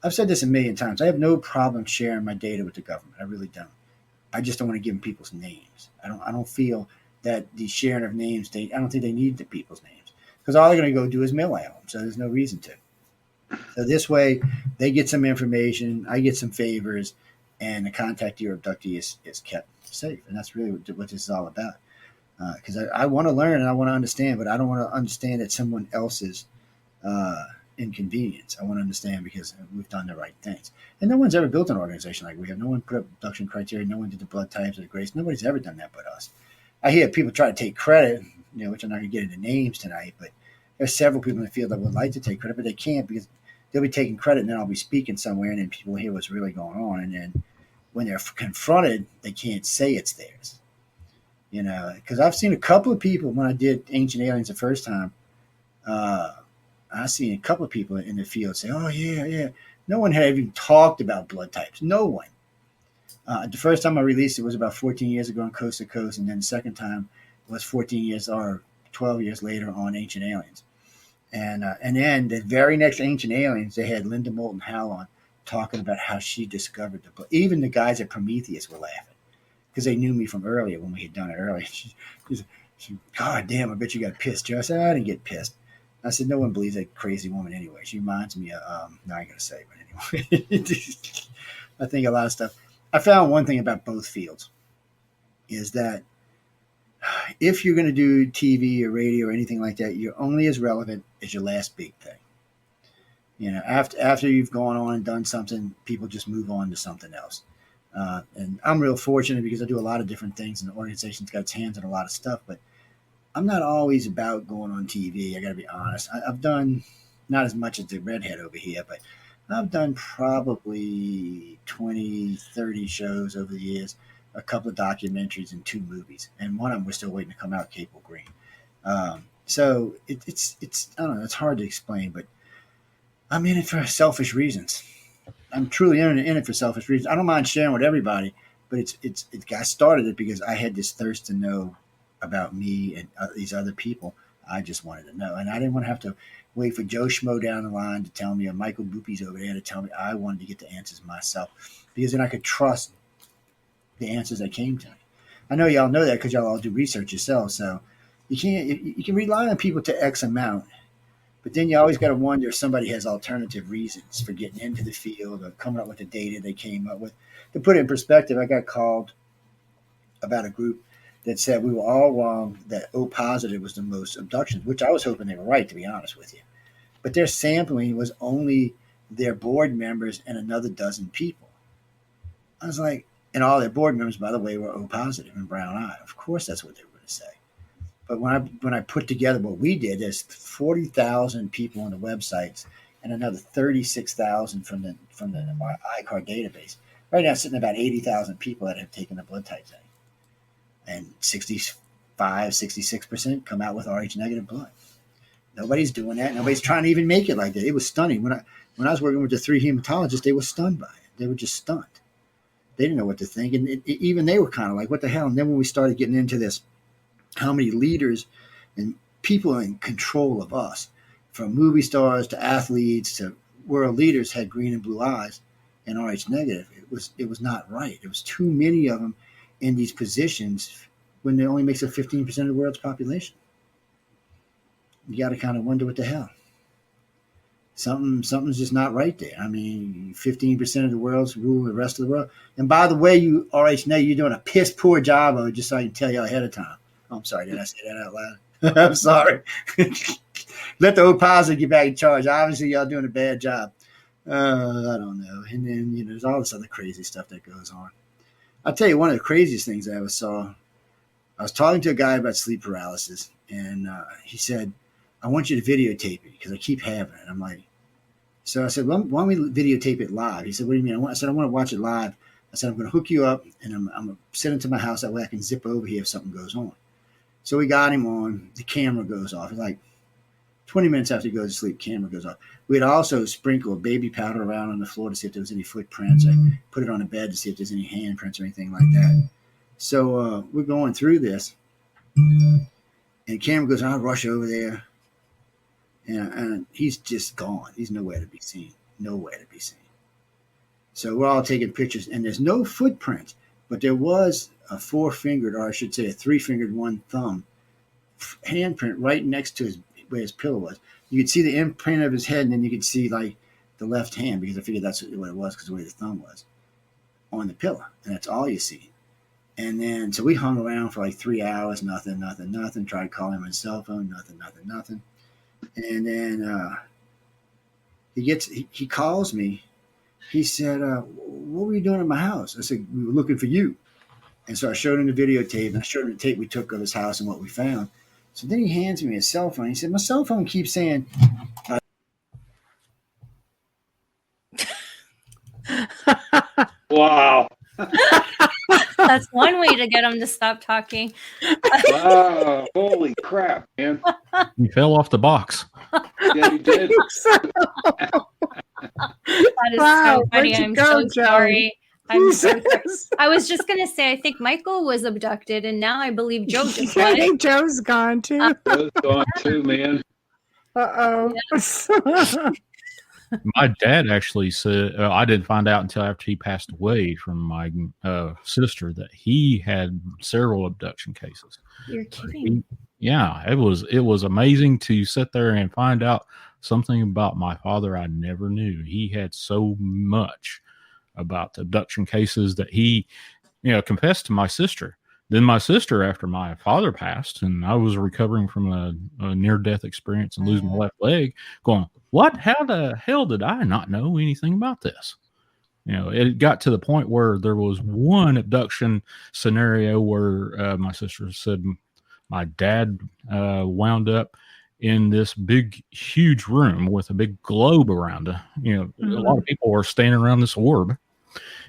I've said this a million times. I have no problem sharing my data with the government. I really don't. I just don't want to give them people's names. I don't feel that the sharing of names. I don't think they need the people's names, because all they're going to go do is mail them. So there's no reason to. So this way, they get some information. I get some favors, and the contactee or abductee is kept safe. And that's really what this is all about. Because I want to learn and I want to understand, but I don't want to understand at someone else's inconvenience. I want to understand because we've done the right things. And no one's ever built an organization like we have. No one put up abduction criteria. No one did the blood types or the grades. Nobody's ever done that but us. I hear people try to take credit, which I'm not going to get into names tonight, but there's several people in the field that would like to take credit, but they can't because they'll be taking credit and then I'll be speaking somewhere and then people hear what's really going on. And then when they're confronted, they can't say it's theirs. Because I've seen a couple of people when I did Ancient Aliens the first time. I seen a couple of people in the field say, "Oh yeah." No one had even talked about blood types. No one. The first time I released it was about 14 years ago on Coast to Coast, and then the second time was 14 years or 12 years later on Ancient Aliens. And then the very next Ancient Aliens, they had Linda Moulton Howe on talking about how she discovered the blood. Even the guys at Prometheus were laughing because they knew me from earlier when we had done it earlier. She God damn, I bet you got pissed, Joe. I said, I didn't get pissed. I said, no one believes that crazy woman anyway. She reminds me of, no, I ain't going to say, but anyway. I think a lot of stuff. I found one thing about both fields is that if you're going to do TV or radio or anything like that, you're only as relevant as your last big thing. After you've gone on and done something, people just move on to something else. And I'm real fortunate because I do a lot of different things and the organization's got its hands on a lot of stuff, but I'm not always about going on TV. I got to be honest. I've done not as much as the redhead over here, but I've done probably 20, 30 shows over the years, a couple of documentaries and 2 movies. And one of them we're still waiting to come out, Cable Green. So it's I don't know, it's hard to explain, but I'm in it for selfish reasons. I'm truly in it for selfish reasons. I don't mind sharing with everybody, but I started it because I had this thirst to know about me and these other people. I just wanted to know, and I didn't want to have to wait for Joe Schmo down the line to tell me, or Michael Boopy's over there to tell me. I wanted to get the answers myself because then I could trust the answers that came to me. I know y'all know that because y'all all do research yourselves, so you can rely on people to X amount, but then you always got to wonder if somebody has alternative reasons for getting into the field or coming up with the data they came up with. To put it in perspective, I got called about a group that said we were all wrong, that O positive was the most abductions, which I was hoping they were right, to be honest with you. But their sampling was only their board members and another dozen people. I was like, and all their board members, by the way, were O positive and brown eye. Of course, that's what they were going to say. But when I put together what we did, there's 40,000 people on the websites and another 36,000 from the ICAR database. Right now, sitting about 80,000 people that have taken the blood type thing. And 66% come out with Rh negative blood. Nobody's doing that. Nobody's trying to even make it like that. It was stunning. When I was working with the 3 hematologists, they were stunned by it. They were just stunned. They didn't know what to think. And even they were kind of like, what the hell? And then when we started getting into this, how many leaders and people in control of us, from movie stars to athletes to world leaders, had green and blue eyes and Rh negative, it was not right. There was too many of them in these positions when it only makes up 15% of the world's population. You got to kind of wonder what the hell. something's just not right there. I mean, 15% of the world's rule the rest of the world. And by the way, you RHNA, you're doing a piss poor job of it, just so I can tell you ahead of time. Oh, I'm sorry, did I say that out loud? I'm sorry. Let the old positive get back in charge. Obviously, y'all doing a bad job. I don't know. And then, there's all this other crazy stuff that goes on. I'll tell you one of the craziest things I ever saw. I was talking to a guy about sleep paralysis, and he said, I want you to videotape it because I keep having it. I'm like, so I said, well, why don't we videotape it live? He said, what do you mean? I said, I want to watch it live. I said, I'm going to hook you up, and I'm going to send it to my house. That way I can zip over here if something goes on. So we got him on. The camera goes off. It's like 20 minutes after he goes to sleep, camera goes off. We'd also sprinkle baby powder around on the floor to see if there was any footprints. I put it on the bed to see if there's any handprints or anything like that. So we're going through this, and the camera goes on. I rush over there, and he's just gone. He's nowhere to be seen. Nowhere to be seen. So we're all taking pictures, and there's no footprints, but there was a 4-fingered, or I should say a 3-fingered, 1 thumb handprint right next to where his pillow was. You could see the imprint of his head, and then you could see like the left hand, because I figured that's what it was because of the way the thumb was on the pillow, and that's all you see. And then so we hung around for like 3 hours, nothing. Tried calling him on his cell phone, nothing. And then he calls me. He said, what were you doing at my house? I said, we were looking for you. And so I showed him the videotape, and I showed him the tape we took of his house and what we found. So then he hands me his cell phone. He said, my cell phone keeps saying... Wow. That's one way to get him to stop talking. Wow. Holy crap, man. You fell off the box. Yeah, you did. That is so funny. I'm so sorry. I'm so sorry. I was just going to say, I think Michael was abducted, and now I believe Joe just I was. think Joe's gone too. Joe's gone too, man. Uh-oh. Yeah. My dad actually said, I didn't find out until after he passed away from my sister, that he had several abduction cases. You're kidding. It was amazing to sit there and find out something about my father I never knew. He had so much about the abduction cases that he, confessed to my sister. Then my sister, after my father passed, and I was recovering from a near-death experience and losing my left leg, going, what? How the hell did I not know anything about this? It got to the point where there was one abduction scenario where my sister said my dad wound up in this big, huge room with a big globe around it. A lot of people were standing around this orb.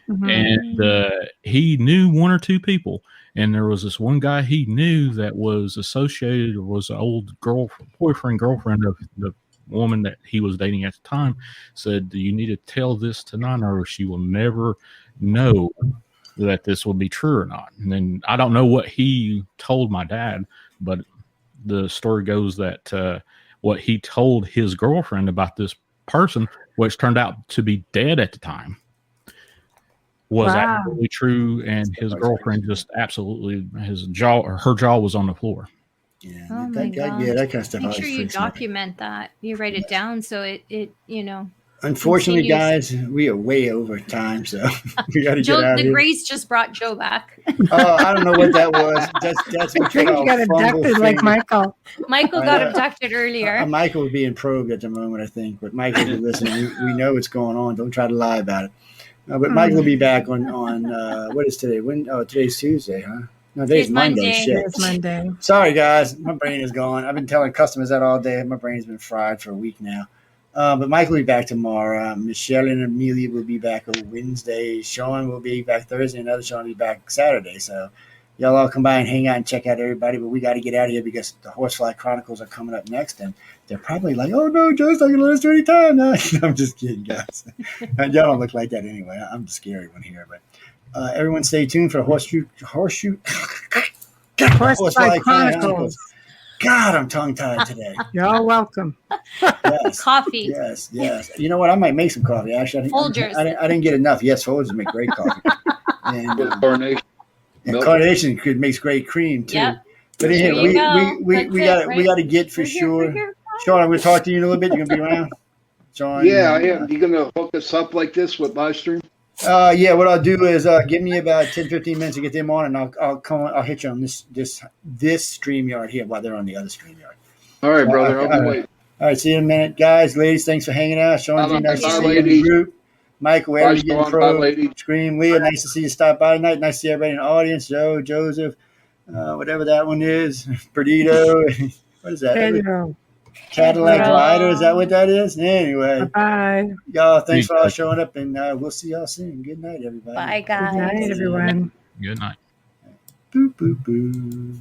Mm-hmm. And he knew 1 or 2 people. And there was this one guy he knew that was associated, or was an old girlfriend of the woman that he was dating at the time, said, you need to tell this to Nana or she will never know that this will be true or not. And then I don't know what he told my dad, but the story goes that what he told his girlfriend about this person, which turned out to be dead at the time, was absolutely true, and his girlfriend just absolutely, her jaw was on the floor. Yeah, Oh that kind of stuff. Make sure you document that. You write it down so it Unfortunately, continues. guys, we are way over time, so we got to Joe, get out of the here. Grace just brought Joe back. Oh, I don't know what that was. That's I think you got abducted like Michael. Michael got abducted earlier. Michael was being probed at the moment, I think. But Michael, listen, we know what's going on. Don't try to lie about it. But Michael will be back on what is today? Today's Tuesday, huh? No, today's Monday. Shit. It's Monday. Sorry, guys. My brain is gone. I've been telling customers that all day. My brain's been fried for a week now. But Michael will be back tomorrow. Michelle and Amelia will be back on Wednesday. Sean will be back Thursday. Another Sean will be back Saturday. So y'all all come by and hang out and check out everybody. But we got to get out of here because the Horsefly Chronicles are coming up next. And they're probably like, oh, no, Joe's not going to let us do any time now. I'm just kidding, guys. Y'all don't look like that anyway. I'm the scary one here. But everyone stay tuned for the Horsefly Chronicles. God, I'm tongue-tied today. You're all welcome. Yes. Coffee. Yes. You know what? I might make some coffee. Actually, I didn't get enough. Yes, Folgers make great coffee. And Carnation makes great cream too. Yep. But anyway, we got to get for sure. Sean, I'm going to talk to you in a little bit. You're going to be around. Sean? Yeah, I am. You gonna hook us up like this with live stream? Yeah, what I'll do is give me about 10, 15 minutes to get them on, and I'll hit you on this StreamYard here while they're on the other StreamYard. All right, brother. I'll be waiting. All right, see you in a minute, guys. Ladies, thanks for hanging out. Sean G, nice to see you in the group. Michael, wherever you're getting from. Scream, Leah, nice to see you stop by tonight. Nice to see everybody in the audience. Joe, Joseph, whatever that one is. Perdito. What is that? Pedro. Cadillac Rider, is that what that is? Anyway. Bye. Y'all, thanks for all showing up, and we'll see y'all soon. Good night, everybody. Bye, guys. Good night, everyone. Good night. Boo, boo, boo.